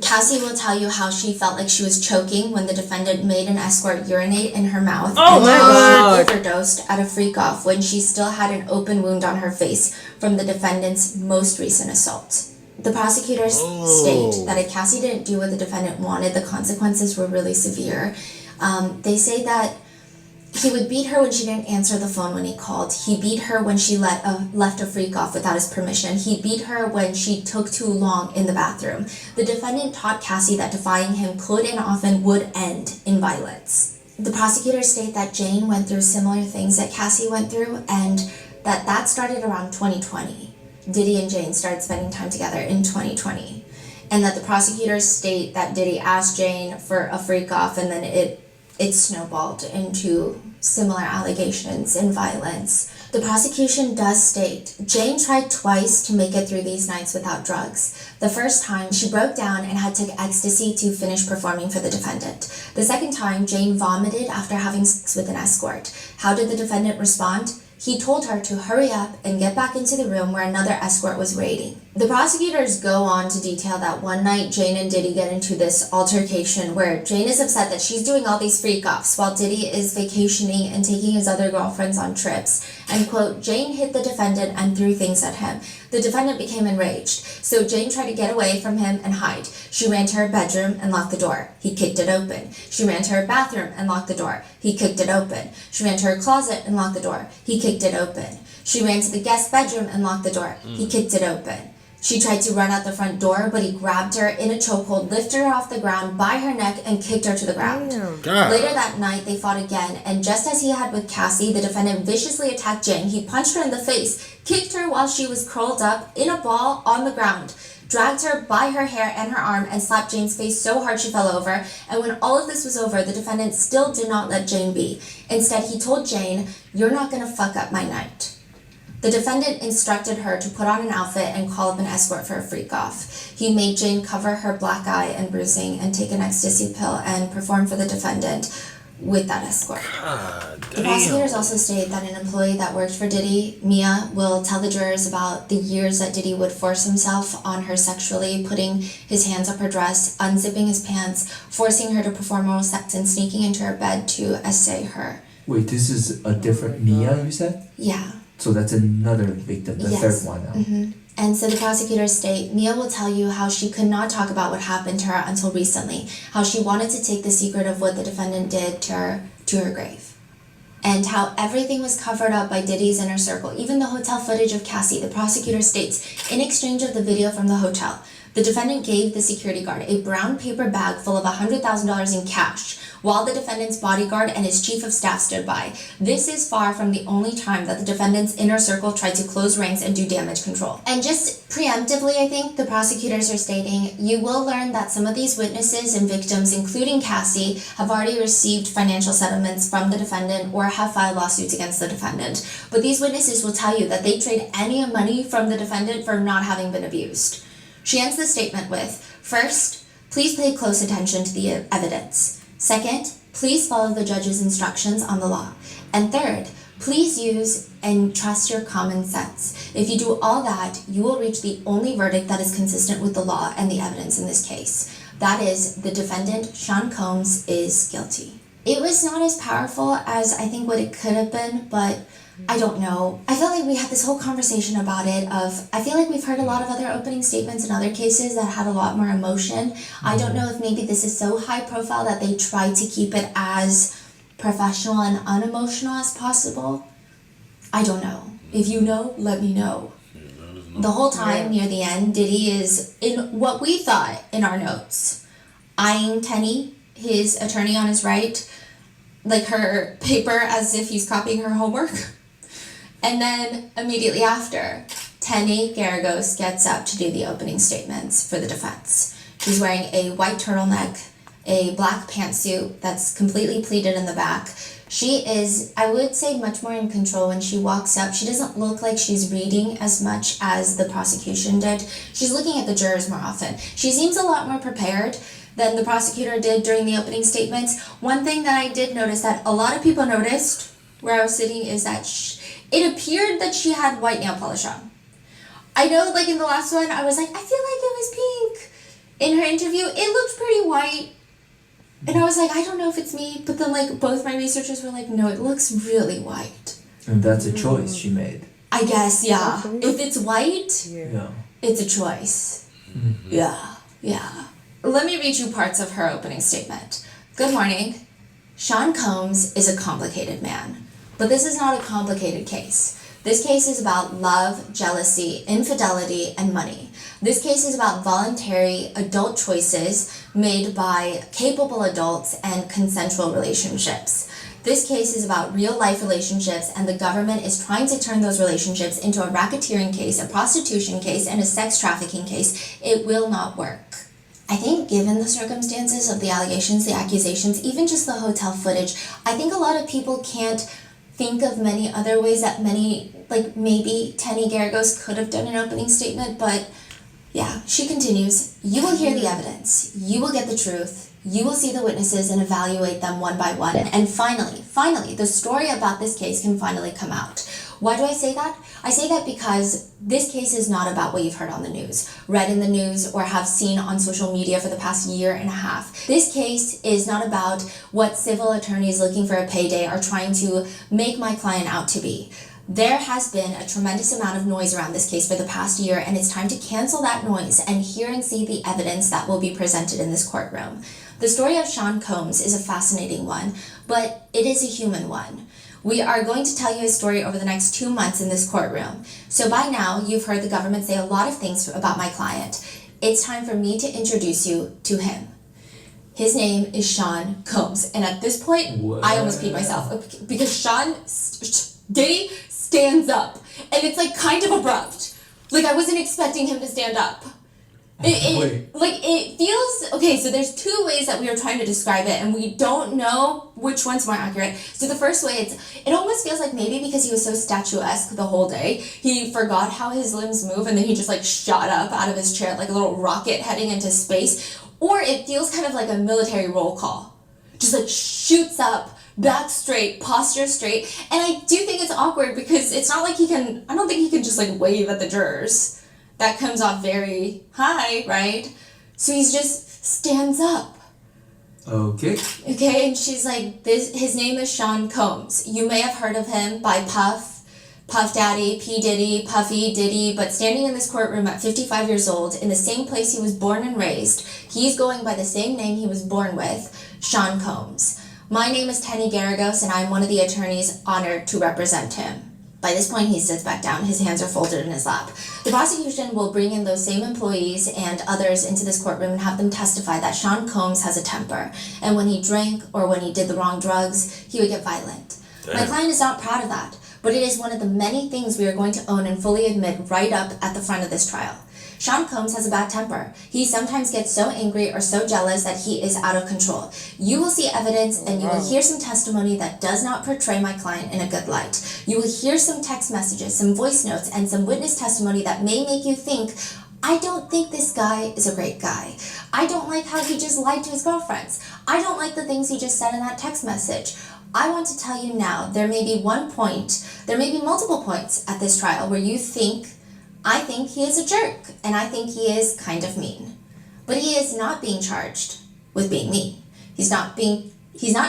Speaker 3: Cassie will tell you how she felt like she was choking when the defendant made an escort urinate in her mouth.
Speaker 2: Oh
Speaker 3: and
Speaker 2: my
Speaker 3: how
Speaker 2: God.
Speaker 3: she overdosed at a freak-off when she still had an open wound on her face from the defendant's most recent assault. The prosecutors state that if Cassie didn't do what the defendant wanted, the consequences were really severe. They say that he would beat her when she didn't answer the phone when he called. He beat her when she left a freak off without his permission. He beat her when she took too long in the bathroom. The defendant taught Cassie that defying him could and often would end in violence. The prosecutors state that Jane went through similar things that Cassie went through, and that started around 2020. Diddy and Jane started spending time together in 2020. And that the prosecutors state that Diddy asked Jane for a freak off, and then it snowballed into similar allegations and violence. The prosecution does state Jane tried twice to make it through these nights without drugs. The first time, she broke down and had to take ecstasy to finish performing for the defendant. The second time, Jane vomited after having sex with an escort. How did the defendant respond? He told her to hurry up and get back into the room where another escort was waiting. The prosecutors go on to detail that one night Jane and Diddy get into this altercation where Jane is upset that she's doing all these freak-offs while Diddy is vacationing and taking his other girlfriends on trips. And quote, Jane hit the defendant and threw things at him. The defendant became enraged, so Jane tried to get away from him and hide. She ran to her bedroom and locked the door. He kicked it open. She ran to her bathroom and locked the door. He kicked it open. She ran to her closet and locked the door. He kicked it open. She ran to the guest bedroom and locked the door. He kicked it open. She tried to run out the front door, but he grabbed her in a chokehold, lifted her off the ground by her neck, and kicked her to the ground.
Speaker 1: God.
Speaker 3: Later that night, they fought again, and just as he had with Cassie, the defendant viciously attacked Jane. He punched her in the face, kicked her while she was curled up in a ball on the ground, dragged her by her hair and her arm, and slapped Jane's face so hard she fell over. And when all of this was over, the defendant still did not let Jane be. Instead, he told Jane, "You're not gonna fuck up my night." The defendant instructed her to put on an outfit and call up an escort for a freak-off. He made Jane cover her black eye and bruising and take an ecstasy pill and perform for the defendant with that escort.
Speaker 1: God damn.
Speaker 3: The prosecutors also state that an employee that worked for Diddy, Mia, will tell the jurors about the years that Diddy would force himself on her sexually, putting his hands up her dress, unzipping his pants, forcing her to perform oral sex, and sneaking into her bed to essay her.
Speaker 5: Wait, this is a different Mia, you said?
Speaker 3: Yeah.
Speaker 5: So that's another victim, the
Speaker 3: Yes.
Speaker 5: third one now.
Speaker 3: And so the prosecutors state, Mia will tell you how she could not talk about what happened to her until recently, how she wanted to take the secret of what the defendant did to her grave, and how everything was covered up by Diddy's inner circle, even the hotel footage of Cassie. The prosecutor states, in exchange of the video from the hotel, the defendant gave the security guard a brown paper bag full of $100,000 in cash, while the defendant's bodyguard and his chief of staff stood by. This is far from the only time that the defendant's inner circle tried to close ranks and do damage control. And just preemptively, I think, the prosecutors are stating, you will learn that some of these witnesses and victims, including Cassie, have already received financial settlements from the defendant or have filed lawsuits against the defendant. But these witnesses will tell you that they trade any money from the defendant for not having been abused. She ends the statement with, first, please pay close attention to the evidence. Second, please follow the judge's instructions on the law. And third, please use and trust your common sense. If you do all that, you will reach the only verdict that is consistent with the law and the evidence in this case. That is, the defendant, Sean Combs, is guilty. It was not as powerful as I think what it could have been, but I don't know. I feel like we had this whole conversation about it I feel like we've heard a lot of other opening statements in other cases that had a lot more emotion. I don't know if maybe this is so high profile that they try to keep it as professional and unemotional as possible. I don't know. If you know, let me know. The whole time near the end, Diddy is, in what we thought in our notes, eyeing Tenny, his attorney on his right, like her paper as if he's copying her homework. And then immediately after, Tenny Garagos gets up to do the opening statements for the defense. She's wearing a white turtleneck, a black pantsuit that's completely pleated in the back. She is, I would say, much more in control when she walks up. She doesn't look like she's reading as much as the prosecution did. She's looking at the jurors more often. She seems a lot more prepared than the prosecutor did during the opening statements. One thing that I did notice that a lot of people noticed where I was sitting is that it appeared that she had white nail polish on. I know, like in the last one, I was like, I feel like it was pink. in her interview, it looked pretty white. And I was like, I don't know if it's me, but then like both my researchers were like, no, it looks really white.
Speaker 5: And that's a choice she made.
Speaker 3: I guess, yeah. If it's white,
Speaker 5: Yeah.
Speaker 3: it's a choice. Yeah, yeah. Let me read you parts of her opening statement. Good morning. Sean Combs is a complicated man, but this is not a complicated case. This case is about love, jealousy, infidelity, and money. This case is about voluntary adult choices made by capable adults and consensual relationships. This case is about real life relationships, and the government is trying to turn those relationships into a racketeering case, a prostitution case, and a sex trafficking case. It will not work. I think given the circumstances of the allegations, the accusations, even just the hotel footage, I think a lot of people can't think of many other ways that maybe Tenny Garagos could have done an opening statement, but yeah, she continues, you will hear the evidence, you will get the truth, you will see the witnesses and evaluate them one by one, and finally, the story about this case can finally come out. Why do I say that? I say that because this case is not about what you've heard on the news, read in the news, or have seen on social media for the past year and a half. This case is not about what civil attorneys looking for a payday are trying to make my client out to be. There has been a tremendous amount of noise around this case for the past year, and it's time to cancel that noise and hear and see the evidence that will be presented in this courtroom. The story of Sean Combs is a fascinating one, but it is a human one. We are going to tell you his story over the next 2 months in this courtroom. So by now, you've heard the government say a lot of things about my client. It's time for me to introduce you to him. His name is Sean Combs. And at this point, I almost peed myself because Diddy stands up. And it's like kind of abrupt. Like I wasn't expecting him to stand up. It feels okay. So there's two ways that we are trying to describe it, and we don't know which one's more accurate. So the first way, it almost feels like maybe because he was so statuesque the whole day, he forgot how his limbs move, and then he just like shot up out of his chair like a little rocket heading into space. Or it feels kind of like a military roll call, just like shoots up, back straight, posture straight, and I do think it's awkward because it's not like I don't think he can just like wave at the jurors. That comes off very high, right? So he just stands up.
Speaker 5: Okay.
Speaker 3: Okay, and she's like, his name is Sean Combs. You may have heard of him by Puff Daddy, P. Diddy, Puffy, Diddy, but standing in this courtroom at 55 years old, in the same place he was born and raised, he's going by the same name he was born with, Sean Combs. My name is Tenny Garagos, and I'm one of the attorneys honored to represent him. By this point, he sits back down. His hands are folded in his lap. The prosecution will bring in those same employees and others into this courtroom and have them testify that Sean Combs has a temper. And when he drank or when he did the wrong drugs, he would get violent. Damn. My client is not proud of that, but it is one of the many things we are going to own and fully admit right up at the front of this trial. Sean Combs has a bad temper. He sometimes gets so angry or so jealous that he is out of control. You will see evidence and you will hear some testimony that does not portray my client in a good light. You will hear some text messages, some voice notes, and some witness testimony that may make you think, I don't think this guy is a great guy. I don't like how he just lied to his girlfriends. I don't like the things he just said in that text message. I want to tell you now, there may be multiple points at this trial where you think, I think he is a jerk, and I think he is kind of mean. But he is not being charged with being mean. He's not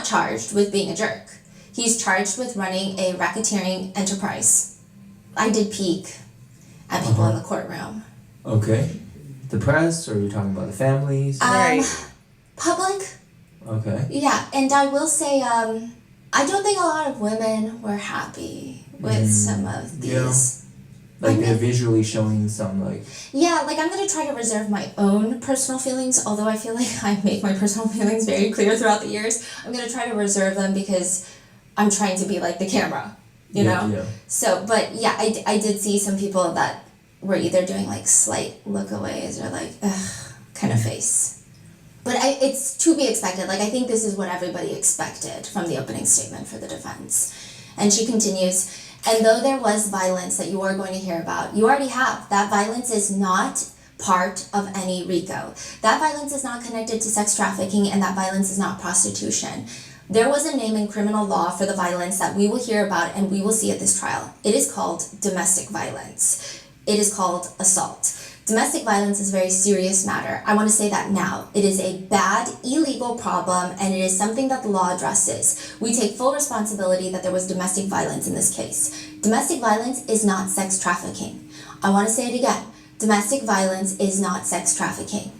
Speaker 3: charged with being a jerk. He's charged with running a racketeering enterprise. I did peek at people in the courtroom.
Speaker 5: Okay. The press, or are you talking about the families?
Speaker 2: Right.
Speaker 3: Public.
Speaker 5: Okay.
Speaker 3: Yeah, and I will say, I don't think a lot of women were happy with some of these.
Speaker 5: Yeah. Like they're visually showing some like...
Speaker 3: Yeah, like I'm going to try to reserve my own personal feelings, although I feel like I make my personal feelings very clear throughout the years. I'm going to try to reserve them because I'm trying to be like the camera, you know? Yeah. So, but yeah, I did see some people that were either doing like slight lookaways or like, ugh, kind of face. But it's to be expected. Like I think this is what everybody expected from the opening statement for the defense. And she continues... And though there was violence that you are going to hear about, you already have. That violence is not part of any RICO. That violence is not connected to sex trafficking, and that violence is not prostitution. There was a name in criminal law for the violence that we will hear about and we will see at this trial. It is called domestic violence. It is called assault. Domestic violence is a very serious matter. I want to say that now. It is a bad, illegal problem, and it is something that the law addresses. We take full responsibility that there was domestic violence in this case. Domestic violence is not sex trafficking. I want to say it again. Domestic violence is not sex trafficking.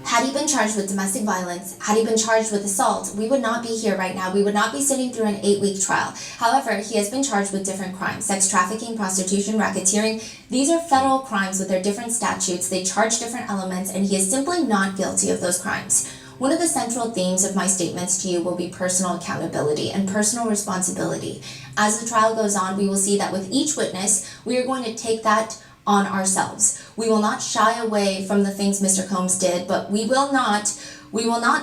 Speaker 3: Had he been charged with domestic violence, had he been charged with assault, we would not be here right now. We would not be sitting through an 8-week trial. However, he has been charged with different crimes: sex trafficking, prostitution, racketeering. These are federal crimes with their different statutes. They charge different elements, and he is simply not guilty of those crimes. One of the central themes of my statements to you will be personal accountability and personal responsibility. As the trial goes on, we will see that with each witness, we are going to take that on ourselves. We will not shy away from the things Mr. Combs did, but we will not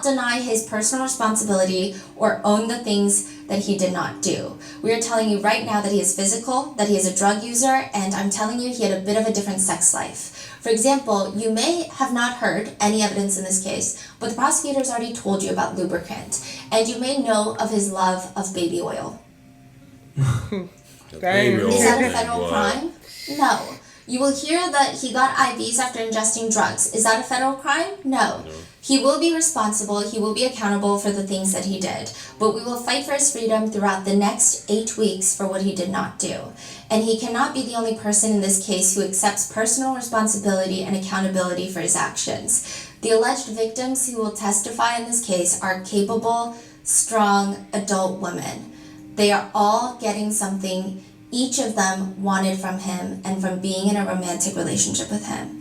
Speaker 3: deny his personal responsibility or own the things that he did not do. We are telling you right now that he is physical, that he is a drug user, and I'm telling you he had a bit of a different sex life. For example, you may have not heard any evidence in this case, but the prosecutor's already told you about lubricant, and you may know of his love of baby oil.
Speaker 1: Baby
Speaker 3: Is
Speaker 1: oil,
Speaker 3: that a
Speaker 1: man,
Speaker 3: federal
Speaker 1: boy.
Speaker 3: crime? No. You will hear that he got IVs after ingesting drugs. Is that a federal crime? No. He will be responsible, he will be accountable for the things that he did, but we will fight for his freedom throughout the next 8 weeks for what he did not do. And he cannot be the only person in this case who accepts personal responsibility and accountability for his actions. The alleged victims who will testify in this case are capable, strong, adult women. They are all getting something each of them wanted from him and from being in a romantic relationship with him.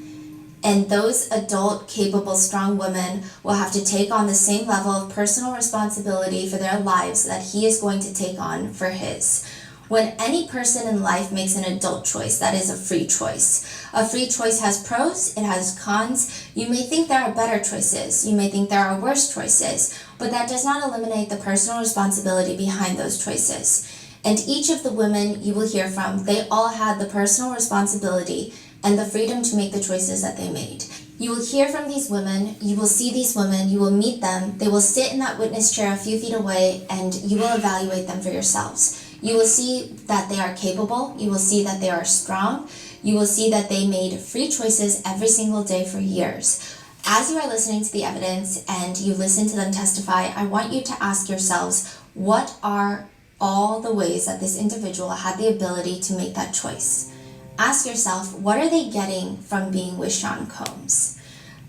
Speaker 3: And those adult, capable, strong women will have to take on the same level of personal responsibility for their lives that he is going to take on for his. When any person in life makes an adult choice, that is a free choice. A free choice has pros, it has cons. You may think there are better choices, you may think there are worse choices, but that does not eliminate the personal responsibility behind those choices. And each of the women you will hear from, they all had the personal responsibility and the freedom to make the choices that they made. You will hear from these women, you will see these women, you will meet them, they will sit in that witness chair a few feet away, and you will evaluate them for yourselves. You will see that they are capable, you will see that they are strong, you will see that they made free choices every single day for years. As you are listening to the evidence and you listen to them testify, I want you to ask yourselves, what are all the ways that this individual had the ability to make that choice? Ask yourself, what are they getting from being with Sean Combs?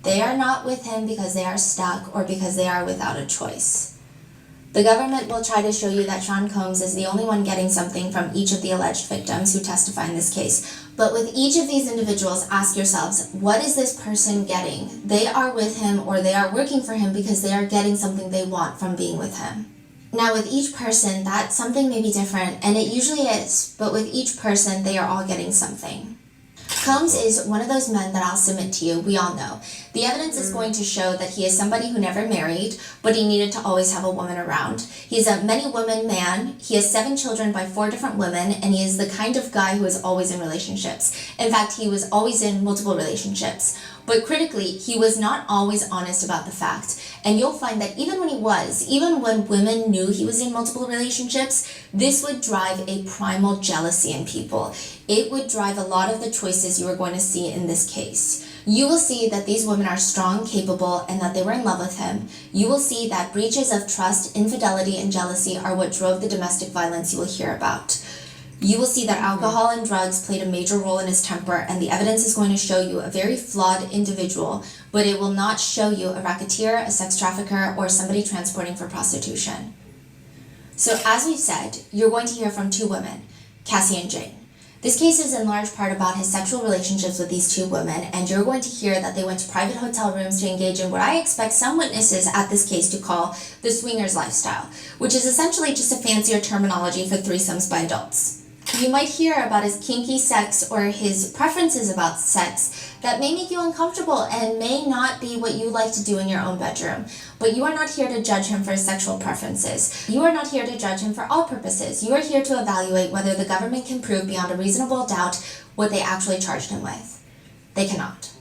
Speaker 3: They are not with him because they are stuck or because they are without a choice. The government will try to show you that Sean Combs is the only one getting something from each of the alleged victims who testify in this case. But with each of these individuals, ask yourselves, what is this person getting? They are with him or they are working for him because they are getting something they want from being with him. Now with each person, that something may be different, and it usually is, but with each person, they are all getting something. Combs is one of those men that I'll submit to you, we all know. The evidence is going to show that he is somebody who never married, but he needed to always have a woman around. He's a many-woman man, he has 7 children by 4 different women, and he is the kind of guy who is always in relationships. In fact, he was always in multiple relationships. But critically, he was not always honest about the fact. And you'll find that even when women knew he was in multiple relationships, this would drive a primal jealousy in people. It would drive a lot of the choices you are going to see in this case. You will see that these women are strong, capable, and that they were in love with him. You will see that breaches of trust, infidelity, and jealousy are what drove the domestic violence you will hear about. You will see that alcohol and drugs played a major role in his temper, and the evidence is going to show you a very flawed individual, but it will not show you a racketeer, a sex trafficker, or somebody transporting for prostitution. So as we've said, you're going to hear from 2 women, Cassie and Jane. This case is in large part about his sexual relationships with these 2 women, and you're going to hear that they went to private hotel rooms to engage in what I expect some witnesses at this case to call the swingers lifestyle, which is essentially just a fancier terminology for threesomes by adults. You might hear about his kinky sex or his preferences about sex that may make you uncomfortable and may not be what you like to do in your own bedroom. But you are not here to judge him for his sexual preferences. You are not here to judge him for all purposes. You are here to evaluate whether the government can prove beyond a reasonable doubt what they actually charged him with. They cannot.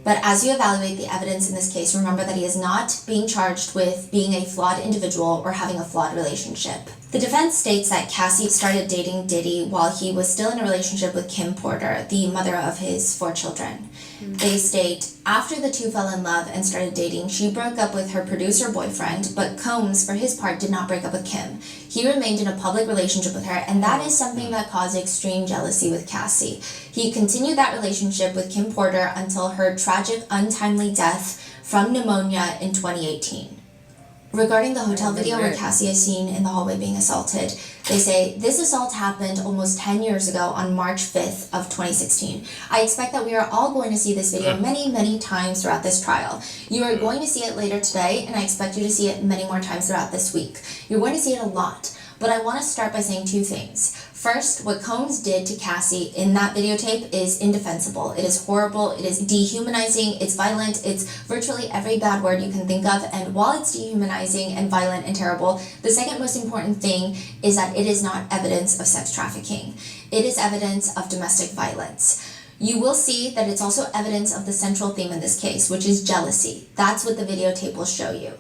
Speaker 3: But as you evaluate the evidence in this case, remember that he is not being charged with being a flawed individual or having a flawed relationship. The defense states that Cassie started dating Diddy while he was still in a relationship with Kim Porter, the mother of his 4 children. They state, after the two fell in love and started dating, she broke up with her producer boyfriend, but Combs, for his part, did not break up with Kim. He remained in a public relationship with her, and that is something that caused extreme jealousy with Cassie. He continued that relationship with Kim Porter until her tragic, untimely death from pneumonia in 2018. Regarding the hotel video where Cassie is seen in the hallway being assaulted, they say, this assault happened almost 10 years ago on March 5th of 2016. I expect that we are all going to see this video many, many times throughout this trial. You are going to see it later today, and I expect you to see it many more times throughout this week. You're going to see it a lot, but I want to start by saying 2 things. First, what Combs did to Cassie in that videotape is indefensible. It is horrible, it is dehumanizing, it's violent, it's virtually every bad word you can think of, and while it's dehumanizing and violent and terrible, the second most important thing is that it is not evidence of sex trafficking. It is evidence of domestic violence. You will see that it's also evidence of the central theme in this case, which is jealousy. That's what the videotape will show you.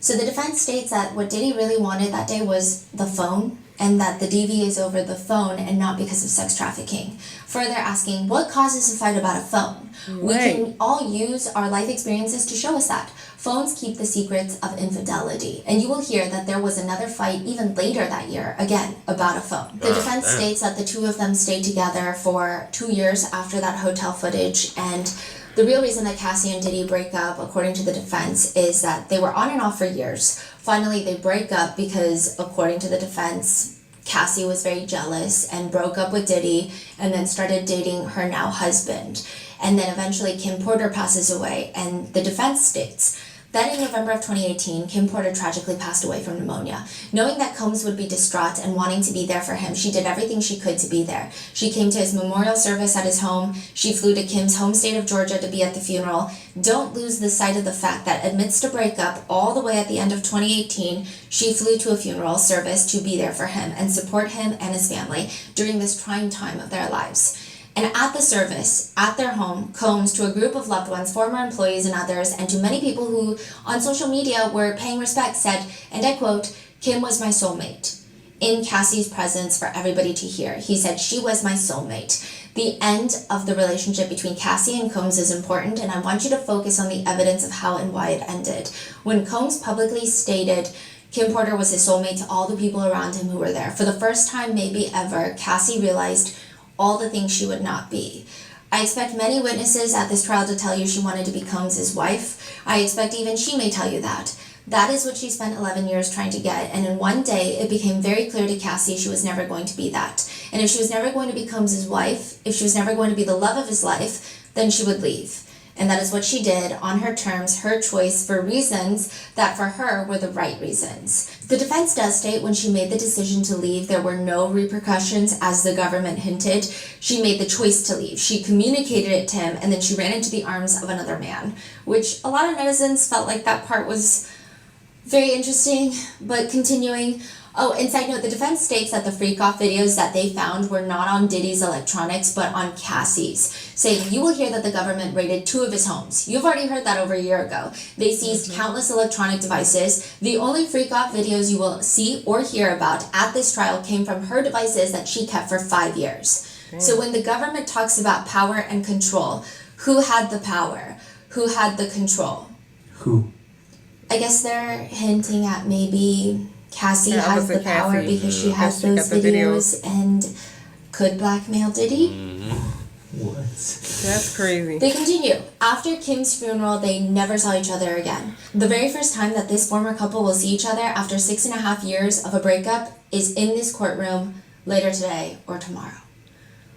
Speaker 3: So the defense states that what Diddy really wanted that day was the phone, and that the DV is over the phone and not because of sex trafficking. Further asking, what causes a fight about a phone? We can all use our life experiences to show us that. Phones keep the secrets of infidelity. And you will hear that there was another fight even later that year, again, about a phone. The defense states that the two of them stayed together for 2 years after that hotel footage, and the real reason that Cassie and Diddy break up, according to the defense, is that they were on and off for years. Finally, they break up because, according to the defense, Cassie was very jealous and broke up with Diddy and then started dating her now husband. And then eventually Kim Porter passes away, and the defense states that in November of 2018, Kim Porter tragically passed away from pneumonia. Knowing that Combs would be distraught and wanting to be there for him, she did everything she could to be there. She came to his memorial service at his home. She flew to Kim's home state of Georgia to be at the funeral. Don't lose the sight of the fact that amidst a breakup, all the way at the end of 2018, she flew to a funeral service to be there for him and support him and his family during this trying time of their lives. And at the service, at their home, Combs, to a group of loved ones, former employees and others, and to many people who on social media were paying respect, said, and I quote, "Kim was my soulmate." In Cassie's presence for everybody to hear, he said, "She was my soulmate." The end of the relationship between Cassie and Combs is important, and I want you to focus on the evidence of how and why it ended. When Combs publicly stated Kim Porter was his soulmate to all the people around him who were there, for the first time maybe ever, Cassie realized all the things she would not be. I expect many witnesses at this trial to tell you she wanted to be Combs' wife. I expect even she may tell you that. That is what she spent 11 years trying to get, and in one day it became very clear to Cassie she was never going to be that. And if she was never going to be Combs' wife, if she was never going to be the love of his life, then she would leave. And that is what she did, on her terms, her choice, for reasons that for her were the right reasons. The defense does state when she made the decision to leave, there were no repercussions, as the government hinted. She made the choice to leave. She communicated it to him, and then she ran into the arms of another man, which a lot of netizens felt like that part was very interesting. But continuing, oh, and side note, the defense states that the freak-off videos that they found were not on Diddy's electronics, but on Cassie's, saying you will hear that the government raided 2 of his homes. You've already heard that over a year ago. They seized countless electronic devices. The only freak-off videos you will see or hear about at this trial came from her devices that she kept for 5 years. So when the government talks about power and control, who had the power? Who had the control?
Speaker 5: Who?
Speaker 3: I guess they're hinting at maybe Cassie has the power because she has those videos and could blackmail Diddy.
Speaker 5: What?
Speaker 2: That's crazy.
Speaker 3: They continue. After Kim's funeral, they never saw each other again. The very first time that this former couple will see each other after 6.5 years of a breakup is in this courtroom later today or tomorrow.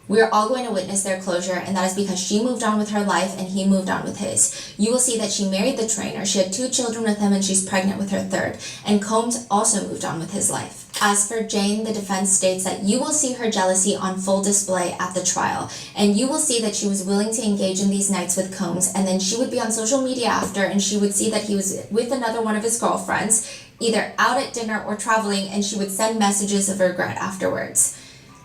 Speaker 3: We are all going to witness their closure, and that is because she moved on with her life and he moved on with his. You will see that she married the trainer. She had 2 children with him and she's pregnant with her 3rd. And Combs also moved on with his life. As for Jane, the defense states that you will see her jealousy on full display at the trial. And you will see that she was willing to engage in these nights with Combs, and then she would be on social media after and she would see that he was with another one of his girlfriends, either out at dinner or traveling, and she would send messages of regret afterwards.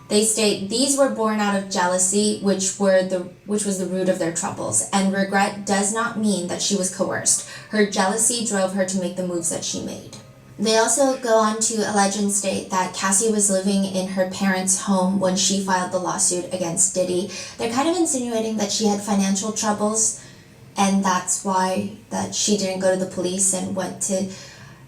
Speaker 3: They state these were born out of jealousy, which was the root of their troubles, and regret does not mean that she was coerced. Her jealousy drove her to make the moves that she made. They also go on to allege and state that Cassie was living in her parents' home when she filed the lawsuit against Diddy. They're kind of insinuating that she had financial troubles, and that's why that she didn't go to the police and went to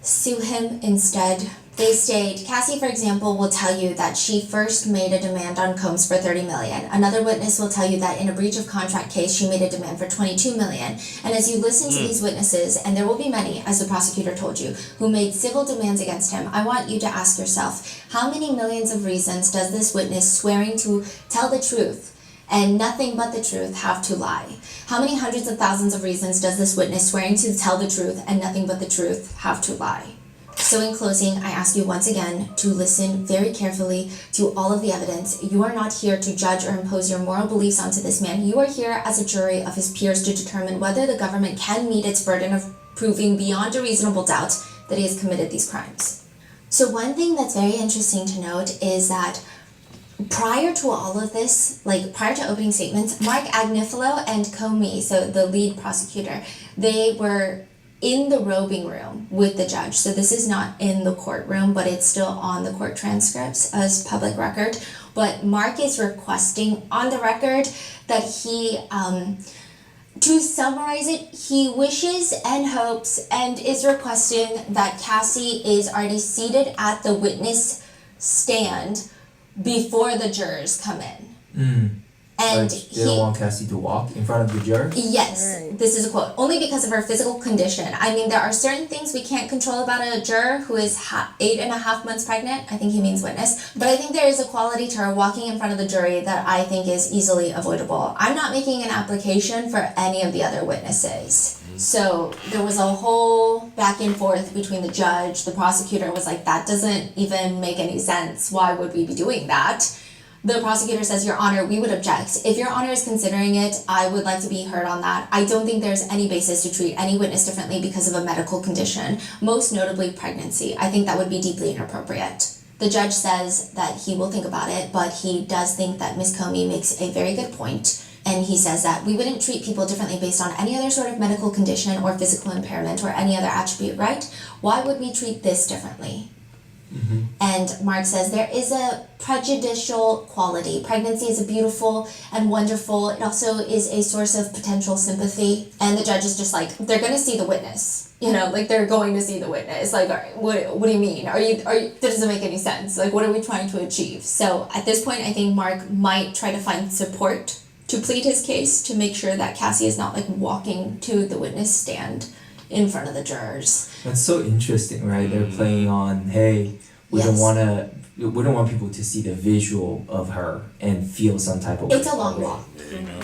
Speaker 3: sue him instead. They state, Cassie, for example, will tell you that she first made a demand on Combs for $30 million. Another witness will tell you that in a breach of contract case, she made a demand for $22 million. And as you listen to these witnesses, and there will be many, as the prosecutor told you, who made civil demands against him, I want you to ask yourself, how many millions of reasons does this witness swearing to tell the truth and nothing but the truth have to lie? How many hundreds of thousands of reasons does this witness swearing to tell the truth and nothing but the truth have to lie? So in closing, I ask you once again to listen very carefully to all of the evidence. You are not here to judge or impose your moral beliefs onto this man. You are here as a jury of his peers to determine whether the government can meet its burden of proving beyond a reasonable doubt that he has committed these crimes. So one thing that's very interesting to note is that prior to all of this, like prior to opening statements, Mark Agnifilo and Comey, so the lead prosecutor, they were in the robing room with the judge. So this is not in the courtroom, but it's still on the court transcripts as public record. But Mark is requesting on the record that he, to summarize it, he wishes and hopes and is requesting that Cassie is already seated at the witness stand before the jurors come in. And
Speaker 5: like they don't want Cassie to walk in front of the jurors?
Speaker 3: Yes,
Speaker 2: Right.
Speaker 3: this is a quote. Only because of her physical condition. I mean, there are certain things we can't control about a juror who is 8.5 months pregnant. I think he means witness. But I think there is a quality to her walking in front of the jury that I think is easily avoidable. I'm not making an application for any of the other witnesses. So there was a whole back and forth between the judge. The prosecutor was like, that doesn't even make any sense. Why would we be doing that? The prosecutor says, Your Honor, we would object. If Your Honor is considering it, I would like to be heard on that. I don't think there's any basis to treat any witness differently because of a medical condition, most notably pregnancy. I think that would be deeply inappropriate. The judge says that he will think about it, but he does think that Ms. Comey makes a very good point. And he says that we wouldn't treat people differently based on any other sort of medical condition or physical impairment or any other attribute, right? Why would we treat this differently? And Mark says there is a prejudicial quality. Pregnancy is a beautiful and wonderful. It also is a source of potential sympathy. And the judge is just like, they're going to see the witness. You know, like they're going to see the witness. Like, what do you mean? That doesn't make any sense. Like, what are we trying to achieve? So at this point, I think Mark might try to find support to plead his case to make sure that Cassie is not like walking to the witness stand in front of the jurors.
Speaker 5: That's so interesting, right? They're playing on, hey, we don't want people to see the visual of her and feel some type of
Speaker 3: It's a long walk.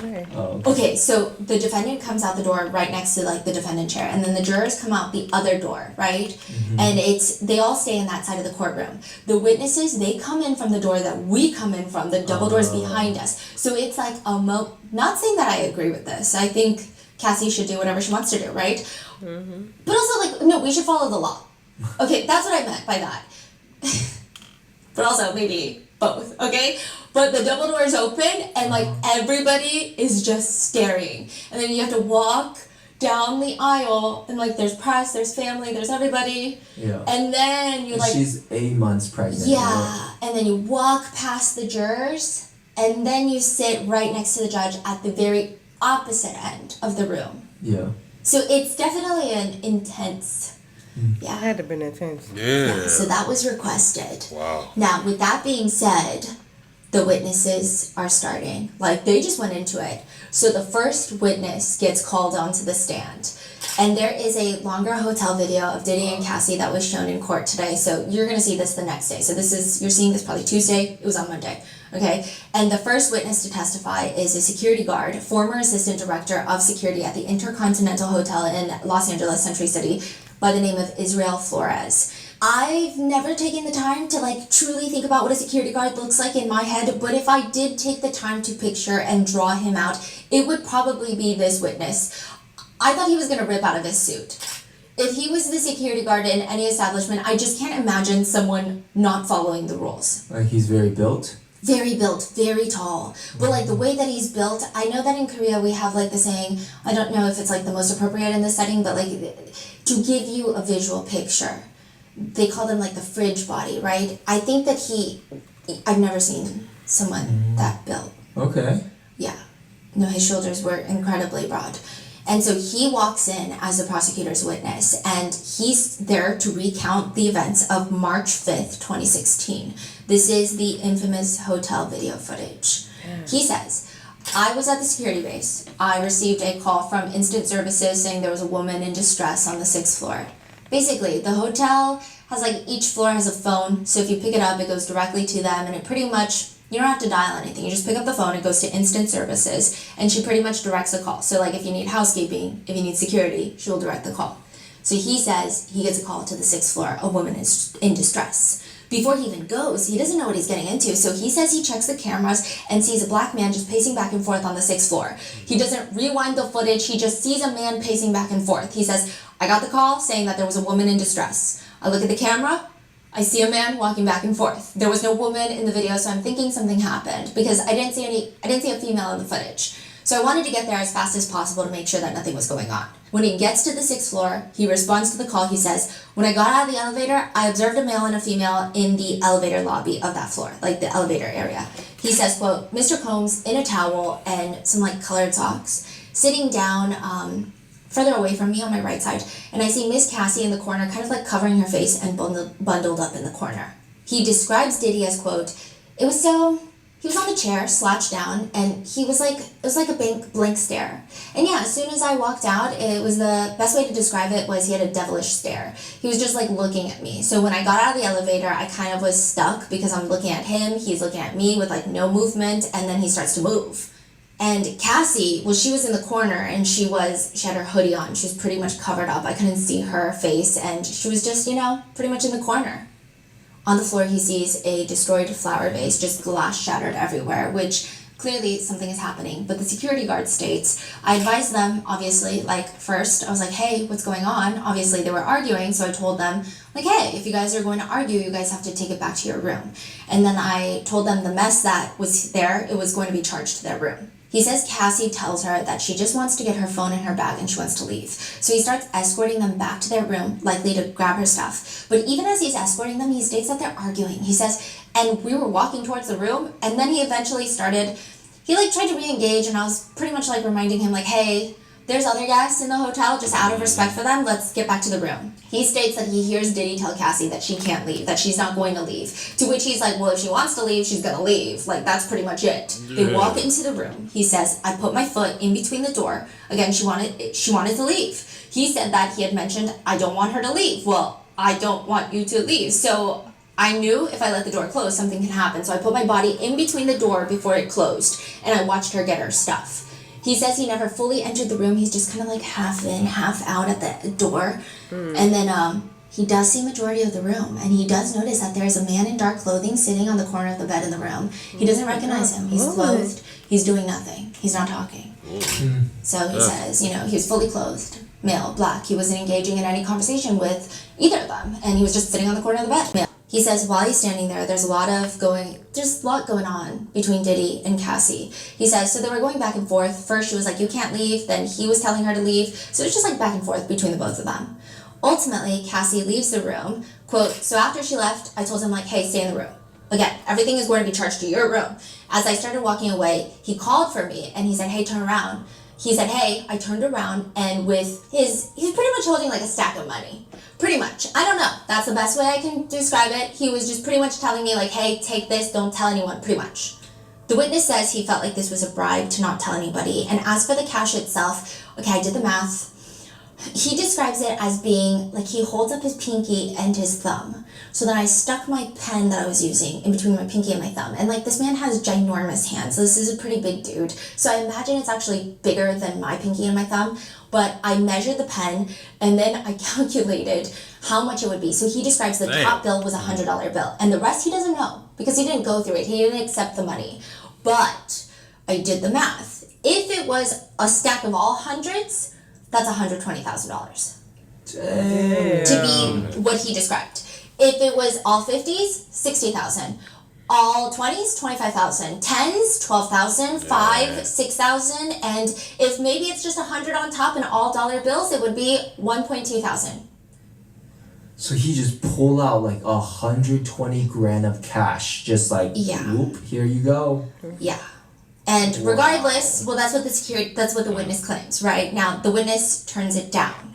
Speaker 2: Right.
Speaker 3: Okay, so the defendant comes out the door right next to like the defendant chair, and then the jurors come out the other door, right? And they all stay in that side of the courtroom. The witnesses, they come in from the door that we come in from, the double doors behind us. So it's like not saying that I agree with this. I think Cassie should do whatever she wants to do, right? But also like, no, we should follow the law. Okay, that's what I meant by that. But also maybe both, okay? But the double doors open and like everybody is just staring. And then you have to walk down the aisle and like there's press, there's family, there's everybody.
Speaker 5: Yeah.
Speaker 3: And then you like
Speaker 5: she's 8 months pregnant.
Speaker 3: yeah,
Speaker 5: Right?
Speaker 3: and then you walk past the jurors and then you sit right next to the judge at the very opposite end of the room.
Speaker 5: Yeah.
Speaker 3: So it's definitely an intense
Speaker 2: It had to have been intense.
Speaker 1: Yeah.
Speaker 3: so that was requested.
Speaker 1: Wow.
Speaker 3: Now, with that being said, the witnesses are starting. Like, they just went into it. So the first witness gets called onto the stand. And there is a longer hotel video of Diddy and Cassie that was shown in court today. So you're going to see this the next day. So you're seeing this probably Tuesday. It was on Monday. Okay? And the first witness to testify is a security guard, former assistant director of security at the Intercontinental Hotel in Los Angeles, Century City, by the name of Israel Flores. I've never taken the time to like truly think about what a security guard looks like in my head, but if I did take the time to picture and draw him out, it would probably be this witness. I thought he was going to rip out of his suit. If he was the security guard in any establishment, I just can't imagine someone not following the rules.
Speaker 5: Like he's very built.
Speaker 3: Very built, very tall. But like the way that he's built, I know that in Korea we have like the saying, I don't know if it's like the most appropriate in this setting, but like to give you a visual picture. they call them like the fridge body, right? I think that I've never seen someone that built.
Speaker 5: Okay.
Speaker 3: Yeah. No, his shoulders were incredibly broad. And so he walks in as the prosecutor's witness, and he's there to recount the events of March 5th, 2016. This is the infamous hotel video footage. He says, I was at the security base. I received a call from instant services saying there was a woman in distress on the 6th floor. Basically, the hotel has each floor has a phone, so if you pick it up, it goes directly to them, and it pretty much, you don't have to dial anything. You just pick up the phone, it goes to instant services, and she pretty much directs a call. So if you need housekeeping, if you need security, she'll direct the call. So he says he gets a call to the 6th floor, a woman is in distress. Before he even goes, he doesn't know what he's getting into, so he says he checks the cameras and sees a black man just pacing back and forth on the 6th floor. He doesn't rewind the footage, he just sees a man pacing back and forth. He says, I got the call saying that there was a woman in distress. I look at the camera, I see a man walking back and forth. There was no woman in the video, so I'm thinking something happened because I didn't see a female in the footage. So I wanted to get there as fast as possible to make sure that nothing was going on. When he gets to the 6th floor, he responds to the call. He says, when I got out of the elevator, I observed a male and a female in the elevator lobby of that floor, the elevator area. He says, quote, Mr. Combs in a towel and some colored socks, sitting down further away from me on my right side, and I see Miss Cassie in the corner kind of covering her face and bundled up in the corner. He describes Diddy as, quote, he was on the chair, slouched down, and it was like a blank stare. And yeah, as soon as I walked out, it was the best way to describe it was he had a devilish stare. He was just looking at me. So when I got out of the elevator, I kind of was stuck because I'm looking at him, he's looking at me with no movement, and then he starts to move. And Cassie, she was in the corner and she had her hoodie on. She was pretty much covered up. I couldn't see her face and she was just, pretty much in the corner. On the floor, he sees a destroyed flower vase, just glass shattered everywhere, which clearly something is happening. But the security guard states, I advised them, obviously, first, I was like, hey, what's going on? Obviously, they were arguing, so I told them, hey, if you guys are going to argue, you guys have to take it back to your room. And then I told them the mess that was there, it was going to be charged to their room. He says Cassie tells her that she just wants to get her phone in her bag and she wants to leave. So he starts escorting them back to their room, likely to grab her stuff. But even as he's escorting them, he states that they're arguing. He says, and we were walking towards the room, and then he eventually tried to re-engage, and I was pretty much reminding him, hey, there's other guests in the hotel, just out of respect for them, let's get back to the room. He states that he hears Diddy tell Cassie that she can't leave, that she's not going to leave. To which he's like, well, if she wants to leave, she's going to leave. That's pretty much it. Yeah. They walk into the room. He says, I put my foot in between the door. Again, she wanted to leave. He said that he had mentioned, I don't want her to leave. Well, I don't want you to leave. So I knew if I let the door close, something can happen. So I put my body in between the door before it closed, and I watched her get her stuff. He says he never fully entered the room. He's just kind of half in, half out at the door. And then he does see majority of the room. And he does notice that there's a man in dark clothing sitting on the corner of the bed in the room. He doesn't recognize him. He's clothed. He's doing nothing. He's not talking. So he says, he was fully clothed, male, black. He wasn't engaging in any conversation with either of them. And he was just sitting on the corner of the bed, male. He says while he's standing there, there's a lot going on between Diddy and Cassie. He says, so they were going back and forth. First she was like, you can't leave. Then he was telling her to leave. So it's just back and forth between the both of them. Ultimately, Cassie leaves the room. Quote, so after she left, I told him hey, stay in the room. Again, everything is going to be charged to your room. As I started walking away, he called for me and he said, hey, turn around. He said, hey, I turned around and he's pretty much holding a stack of money. Pretty much. I don't know. That's the best way I can describe it. He was just pretty much telling me hey, take this, don't tell anyone, pretty much. The witness says he felt this was a bribe to not tell anybody. And as for the cash itself, okay, I did the math. He describes it as being he holds up his pinky and his thumb. So then I stuck my pen that I was using in between my pinky and my thumb. And this man has ginormous hands. So this is a pretty big dude. So I imagine it's actually bigger than my pinky and my thumb. But I measured the pen and then I calculated how much it would be. So he describes the top bill was a $100 bill. And the rest he doesn't know because he didn't go through it. He didn't accept the money. But I did the math. If it was a stack of all hundreds, that's $120,000.
Speaker 5: Damn.
Speaker 3: To be what he described. If it was all 50s, $60,000. All 20s, $25,000. 10s, $12,000. 5, $6,000. And if maybe it's just 100 on top and all dollar bills, it would be $1.2 thousand.
Speaker 5: So he just pulled out like 120 grand of cash, just like,
Speaker 3: Yeah.
Speaker 5: whoop, here you go.
Speaker 3: Yeah. And regardless, well, that's what the witness claims, right? Now, the witness turns it down.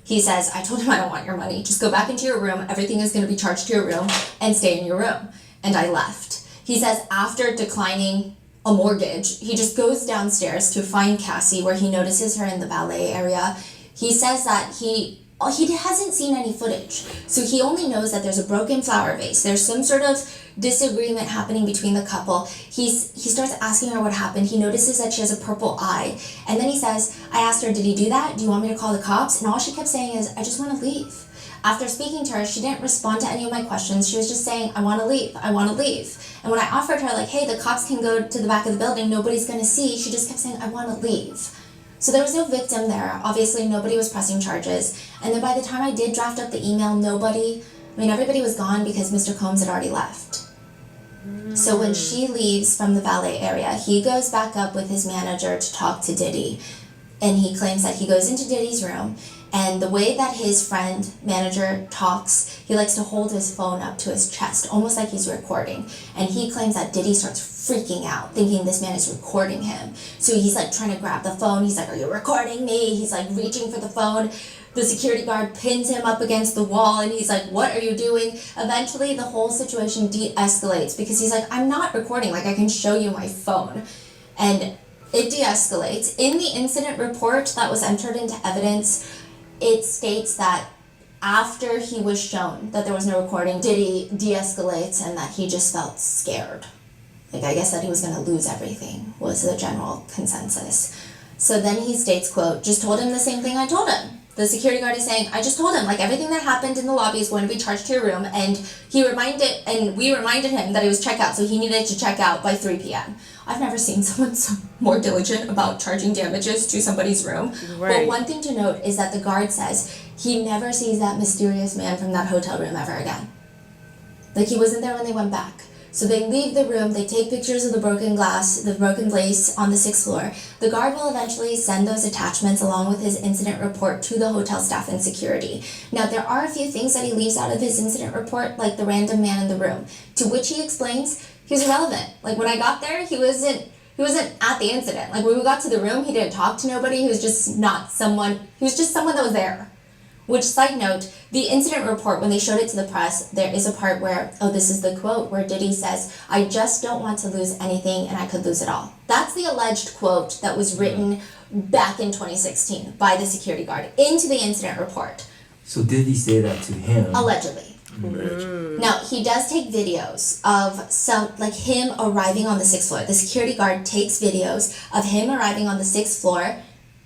Speaker 3: He says, I told him I don't want your money. Just go back into your room. Everything is going to be charged to your room and stay in your room. And I left. He says after declining a mortgage, he just goes downstairs to find Cassie, where he notices her in the valet area. He says that he hasn't seen any footage, so he only knows that there's a broken flower vase. There's some sort of disagreement happening between the couple. He starts asking her what happened. He notices that she has a purple eye, and then he says, I asked her, did he do that? Do you want me to call the cops? And all she kept saying is, I just want to leave. After speaking to her, she didn't respond to any of my questions. She was just saying, I want to leave, I want to leave. And when I offered her, like, hey, the cops can go to the back of the building, nobody's going to see, she just kept saying, I want to leave. So there was no victim there. Obviously, nobody was pressing charges. And then by the time I did draft up the email, everybody was gone because Mr. Combs had already left. So when she leaves from the valet area, he goes back up with his manager to talk to Diddy. And he claims that he goes into Diddy's room, and the way that his friend manager talks, he likes to hold his phone up to his chest, almost like he's recording. And he claims that Diddy starts freaking out, thinking this man is recording him. So he's like trying to grab the phone. He's like, are you recording me? He's like reaching for the phone. The security guard pins him up against the wall, and he's like, what are you doing? Eventually, the whole situation de-escalates because he's like, I'm not recording. Like, I can show you my phone. And it de-escalates. In the incident report that was entered into evidence, it states that after he was shown that there was no recording, Diddy de-escalates and that he just felt scared. Like, I guess that he was going to lose everything was the general consensus. So then he states, quote, just told him the same thing I told him. The security guard is saying, I just told him, like, everything that happened in the lobby is going to be charged to your room. And we reminded him that it was checkout, so he needed to check out by 3 p.m. I've never seen someone so more diligent about charging damages to somebody's room.
Speaker 2: Right.
Speaker 3: But one thing to note is that the guard says he never sees that mysterious man from that hotel room ever again. Like, he wasn't there when they went back. So they leave the room, they take pictures of the broken glass, the broken vase on the 6th floor. The guard will eventually send those attachments along with his incident report to the hotel staff and security. Now, there are a few things that he leaves out of his incident report, like the random man in the room, to which he explains he was irrelevant. Like, when I got there, he wasn't at the incident. Like, when we got to the room, he didn't talk to nobody. He was just someone that was there. Which, side note, the incident report, when they showed it to the press, there is a part where, this is the quote, where Diddy says, I just don't want to lose anything and I could lose it all. That's the alleged quote that was written back in 2016 by the security guard into the incident report.
Speaker 5: So did he say that to him?
Speaker 3: Allegedly. Now, he does take videos of him arriving on the 6th floor. The security guard takes videos of him arriving on the 6th floor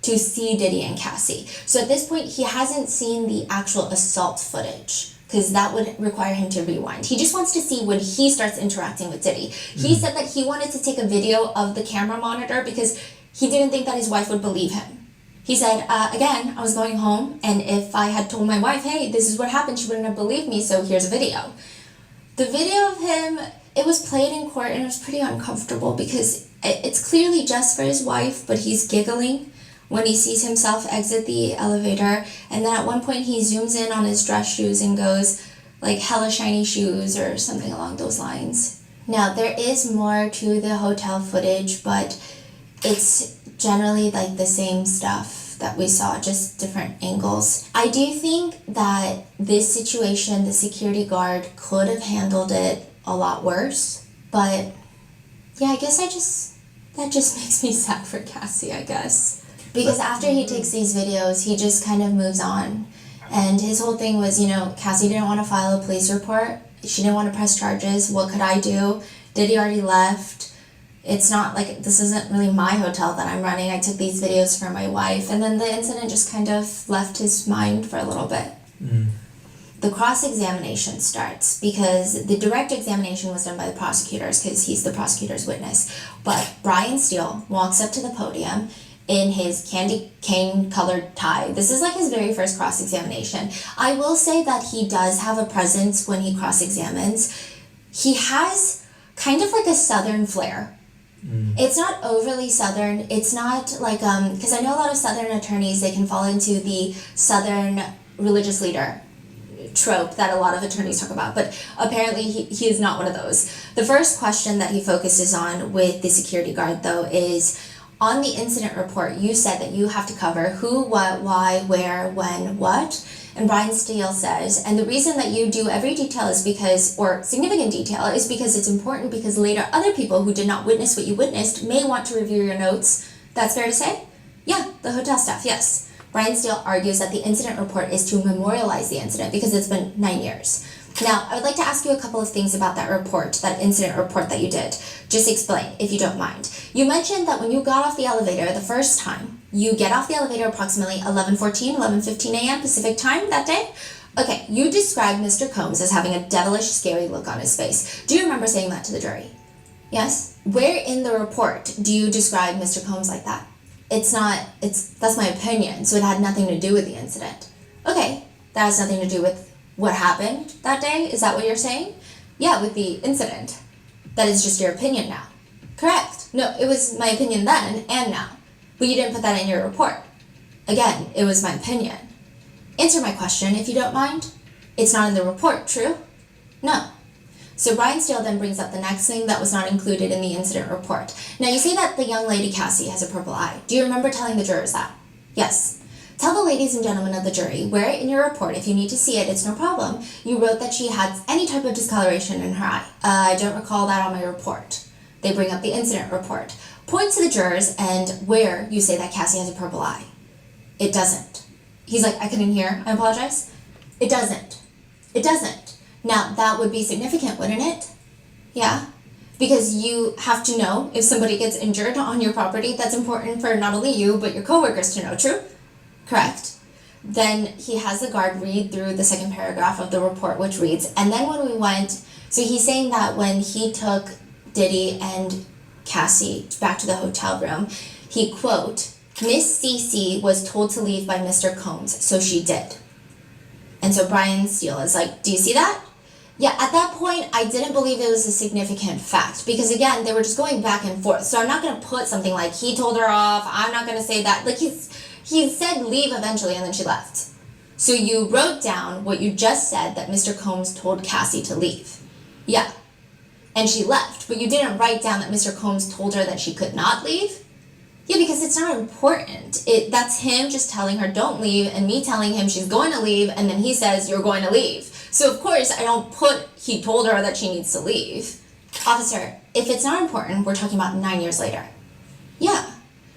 Speaker 3: to see Diddy and Cassie. So at this point, he hasn't seen the actual assault footage because that would require him to rewind. He just wants to see when he starts interacting with Diddy. He said that he wanted to take a video of the camera monitor because he didn't think that his wife would believe him. He said, again, I was going home, and if I had told my wife, hey, this is what happened, she wouldn't have believed me, so here's a video. The video of him, it was played in court, and it was pretty uncomfortable because it's clearly just for his wife, but he's giggling when he sees himself exit the elevator. And then at one point he zooms in on his dress shoes and goes, like, hella shiny shoes or something along those lines. Now, there is more to the hotel footage, but it's generally like the same stuff that we saw, just different angles. I do think that this situation, the security guard could have handled it a lot worse, but yeah, I guess that just makes me sad for Cassie, I guess. Because after he takes these videos, he just kind of moves on. And his whole thing was, Cassie didn't want to file a police report. She didn't want to press charges. What could I do? Diddy already left. It's not like, this isn't really my hotel that I'm running. I took these videos for my wife. And then the incident just kind of left his mind for a little bit. The cross-examination starts because the direct examination was done by the prosecutors because he's the prosecutor's witness. But Brian Steele walks up to the podium in his candy cane-colored tie. This is like his very first cross-examination. I will say that he does have a presence when he cross-examines. He has kind of like a Southern flair. It's not overly Southern. It's not like, because I know a lot of Southern attorneys, they can fall into the Southern religious leader trope that a lot of attorneys talk about, but apparently he is not one of those. The first question that he focuses on with the security guard, though, is on the incident report, you said that you have to cover who, what, why, where, when, what. And Brian Steele says, and the reason that you do every detail is because, or significant detail, is because it's important because later other people who did not witness what you witnessed may want to review your notes. That's fair to say? Yeah, the hotel staff, yes. Brian Steele argues that the incident report is to memorialize the incident because it's been 9 years. Now, I would like to ask you a couple of things about that report, that incident report that you did. Just explain, if you don't mind. You mentioned that when you got off the elevator the first time, you get off the elevator approximately 11:14, 11:15 a.m. Pacific time that day? Okay, you described Mr. Combs as having a devilish, scary look on his face. Do you remember saying that to the jury? Yes? Where in the report do you describe Mr. Combs like that? That's my opinion, so it had nothing to do with the incident. Okay, that has nothing to do with what happened that day? Is that what you're saying? Yeah, with the incident. That is just your opinion now. Correct. No, it was my opinion then and now. But you didn't put that in your report. Again, it was my opinion. Answer my question, if you don't mind. It's not in the report, true? No. So Brian Steele then brings up the next thing that was not included in the incident report. Now you say that the young lady Cassie has a purple eye. Do you remember telling the jurors that? Yes. Tell the ladies and gentlemen of the jury where in your report, if you need to see it, it's no problem, you wrote that she had any type of discoloration in her eye. I don't recall that on my report. They bring up the incident report. Point to the jurors and where you say that Cassie has a purple eye. It doesn't. He's like, I couldn't hear. I apologize. It doesn't. It doesn't. Now, that would be significant, wouldn't it? Yeah. Because you have to know if somebody gets injured on your property. That's important for not only you, but your coworkers to know, true? Correct. Then he has the guard read through the second paragraph of the report, which reads, and then when we went, so he's saying that when he took Diddy and Cassie back to the hotel room, he, quote, Miss CC was told to leave by Mr. Combs, so she did. And so Brian Steele is like, do you see that? Yeah, at that point, I didn't believe it was a significant fact because, again, they were just going back and forth. So I'm not going to put something like he told her off. I'm not going to say that. Like, he said leave eventually, and then she left. So you wrote down what you just said, that Mr. Combs told Cassie to leave. Yeah. And she left. But you didn't write down that Mr. Combs told her that she could not leave? Yeah, because it's not important. That's him just telling her don't leave and me telling him she's going to leave, and then he says you're going to leave. So of course I don't put he told her that she needs to leave. Officer, if it's not important, we're talking about 9 years later. Yeah.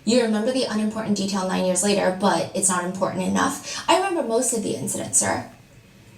Speaker 3: You remember the unimportant detail 9 years later, but it's not important enough. I remember most of the incident, sir.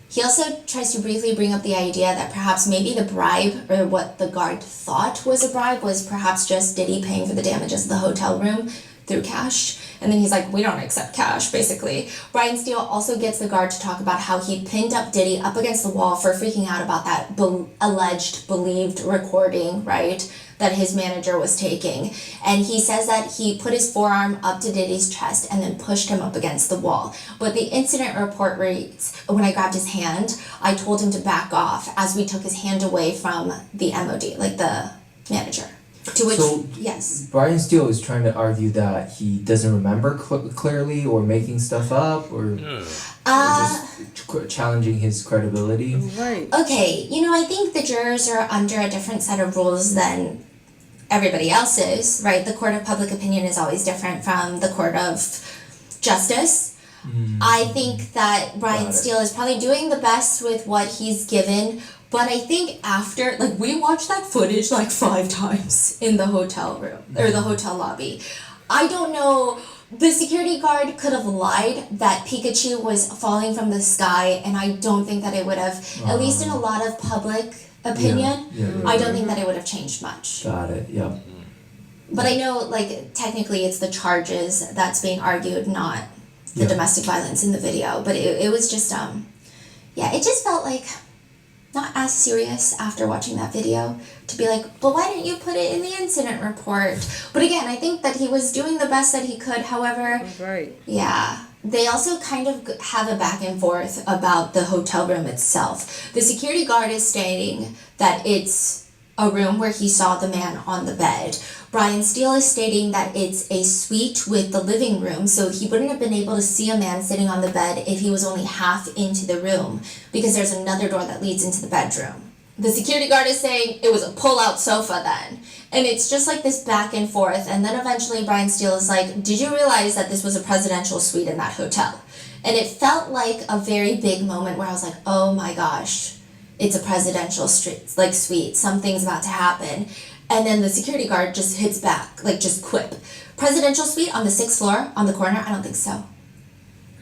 Speaker 3: He also tries to briefly bring up the idea that perhaps maybe the bribe, or what the guard thought was a bribe, was perhaps just Diddy paying for the damages of the hotel room through cash. And then he's like, we don't accept cash, basically. Brian Steele also gets the guard to talk about how he pinned up Diddy up against the wall for freaking out about that alleged, believed recording, right, that his manager was taking. And he says that he put his forearm up to Diddy's chest and then pushed him up against the wall. But the incident report reads, when I grabbed his hand, I told him to back off as we took his hand away from the MOD, like the manager. To which,
Speaker 5: so,
Speaker 3: yes.
Speaker 5: Brian Steele is trying to argue that he doesn't remember clearly or making stuff up or just challenging his credibility.
Speaker 2: Right.
Speaker 3: Okay, I think the jurors are under a different set of rules than everybody else is, right? The court of public opinion is always different from the court of justice. I think that Brian Steele is probably doing the best with what he's given. But I think after, we watched that footage 5 times in the hotel room, or the hotel lobby. I don't know, the security guard could have lied that Pikachu was falling from the sky, and I don't think that it would have, at least in a lot of public opinion, I don't think that it would have changed much.
Speaker 5: Got it, yeah.
Speaker 3: But I know, technically it's the charges that's being argued, not the domestic violence in the video. But it was just, it just felt not as serious after watching that video to be like, but why didn't you put it in the incident report? But again, I think that he was doing the best that he could. However,
Speaker 2: right.
Speaker 3: Yeah, they also kind of have a back and forth about the hotel room itself. The security guard is stating that it's a room where he saw the man on the bed. Brian Steele is stating that it's a suite with the living room, so he wouldn't have been able to see a man sitting on the bed if he was only half into the room, because there's another door that leads into the bedroom. The security guard is saying it was a pull-out sofa then. And it's just like this back and forth, and then eventually Brian Steele is like, did you realize that this was a presidential suite in that hotel? And it felt like a very big moment where I was like, oh my gosh, it's a presidential suite. Something's about to happen. And then the security guard just hits back, like just quip. Presidential suite on the 6th floor on the corner? I don't think so.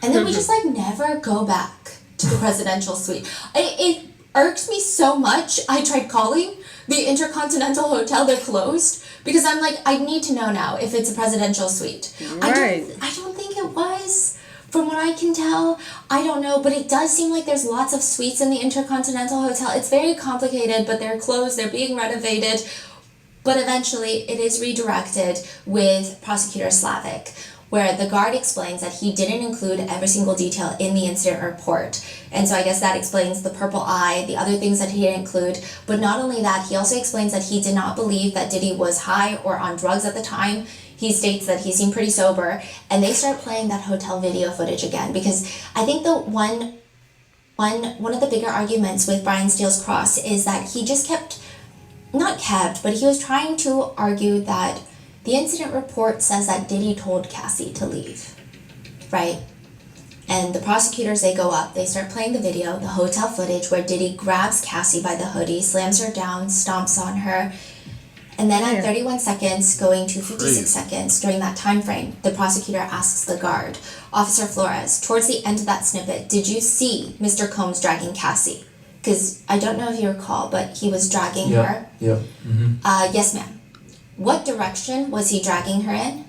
Speaker 3: And then we just like never go back to the presidential suite. It irks me so much. I tried calling the Intercontinental Hotel. They're closed because I'm like, I need to know now if it's a presidential suite.
Speaker 2: Right.
Speaker 3: I don't think it was. From what I can tell, I don't know, but it does seem like there's lots of suites in the Intercontinental Hotel. It's very complicated, but they're closed, they're being renovated. But eventually, it is redirected with Prosecutor Slavic, where the guard explains that he didn't include every single detail in the incident report. And so I guess that explains the purple eye, the other things that he didn't include. But not only that, he also explains that he did not believe that Diddy was high or on drugs at the time. He states that he seemed pretty sober, and they start playing that hotel video footage again, because I think the one of the bigger arguments with Brian Steele's cross is that he just but he was trying to argue that the incident report says that Diddy told Cassie to leave, right? And the prosecutors, they go up, they start playing the video, the hotel footage where Diddy grabs Cassie by the hoodie, slams her down, stomps on her. And then at 31 seconds, going to 56 seconds, during that time frame, the prosecutor asks the guard, Officer Flores, towards the end of that snippet, did you see Mr. Combs dragging Cassie? Because I don't know if you recall, but he was dragging her.
Speaker 5: Yeah. Mm-hmm.
Speaker 3: Yes, ma'am. What direction was he dragging her in?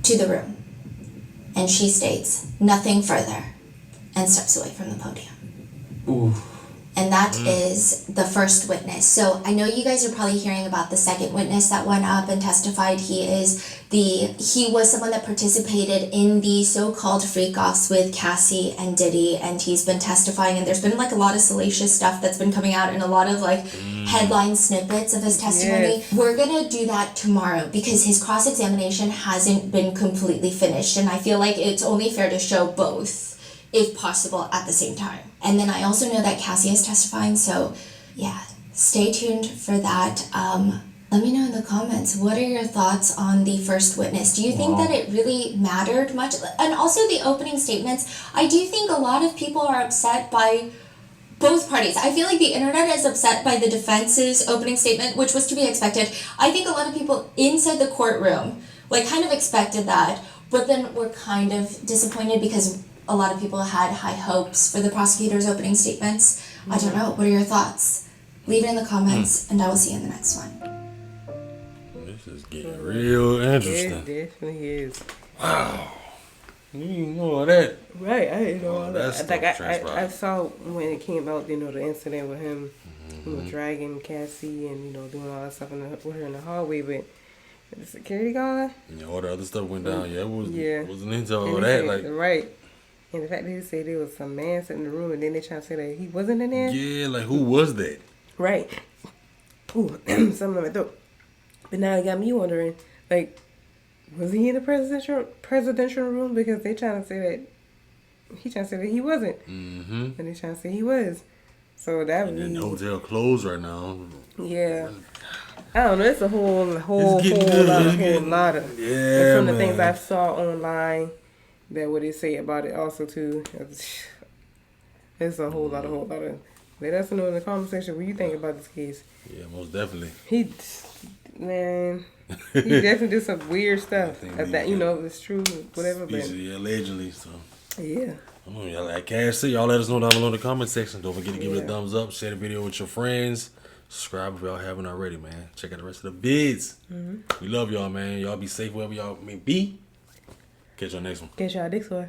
Speaker 3: To the room. And she states, nothing further, and steps away from the podium.
Speaker 5: Ooh.
Speaker 3: And that is the first witness. So I know you guys are probably hearing about the second witness that went up and testified. He was someone that participated in the so-called freak-offs with Cassie and Diddy, and he's been testifying, and there's been like a lot of salacious stuff that's been coming out and a lot of like headline snippets of his testimony.
Speaker 2: Yes.
Speaker 3: We're gonna do that tomorrow because his cross-examination hasn't been completely finished, and I feel like it's only fair to show both, if possible, at the same time. And then I also know that Cassie is testifying, so yeah, stay tuned for that. Let me know in the comments, what are your thoughts on the first witness? Do you think that it really mattered much? And also the opening statements, I do think a lot of people are upset by both parties. I feel like the internet is upset by the defense's opening statement, which was to be expected. I think a lot of people inside the courtroom like kind of expected that, but then were kind of disappointed because a lot of people had high hopes for the prosecutor's opening statements. I don't know. What are your thoughts? Leave it in the comments, and I will see you in the next one.
Speaker 1: This is getting real interesting.
Speaker 2: It definitely is.
Speaker 1: Wow. You didn't know all that.
Speaker 2: Right, I didn't know all
Speaker 1: that's
Speaker 2: that. Like
Speaker 1: stuff
Speaker 2: I saw when it came out, the incident with him, dragging Cassie and doing all that stuff with her in the hallway, but the security guard.
Speaker 1: Yeah, all the other stuff went down. Yeah, wasn't into all
Speaker 2: And
Speaker 1: that.
Speaker 2: he
Speaker 1: Like
Speaker 2: said, right. And the fact that he said there was some man sitting in the room, and then they trying to say that he wasn't in there.
Speaker 1: yeah, like who was that?
Speaker 2: Right. Ooh, something in my throat. But now it got me wondering, like, was he in the presidential room? Because they trying to say that he he wasn't, and they trying to say he was. So that would
Speaker 1: And
Speaker 2: be
Speaker 1: the hotel closed right now.
Speaker 2: yeah. I don't know. It's a whole
Speaker 1: getting
Speaker 2: lot of.
Speaker 1: Yeah,
Speaker 2: And from the things I
Speaker 1: man.
Speaker 2: saw online, that what they say about it also too. It's a whole lot of. Let us know in the comment section what you think about this case.
Speaker 1: Yeah, most definitely.
Speaker 2: He definitely did some weird stuff. That it's true, whatever. But
Speaker 1: Yeah, allegedly. So
Speaker 2: yeah,
Speaker 1: y'all like Cass, y'all let us know down below in the comment section. Don't forget to give it a thumbs up, share the video with your friends, subscribe if y'all haven't already, man. Check out the rest of the vids. We love y'all, man. Y'all be safe wherever y'all may be. Catch y'all next one.
Speaker 2: catch y'all next one.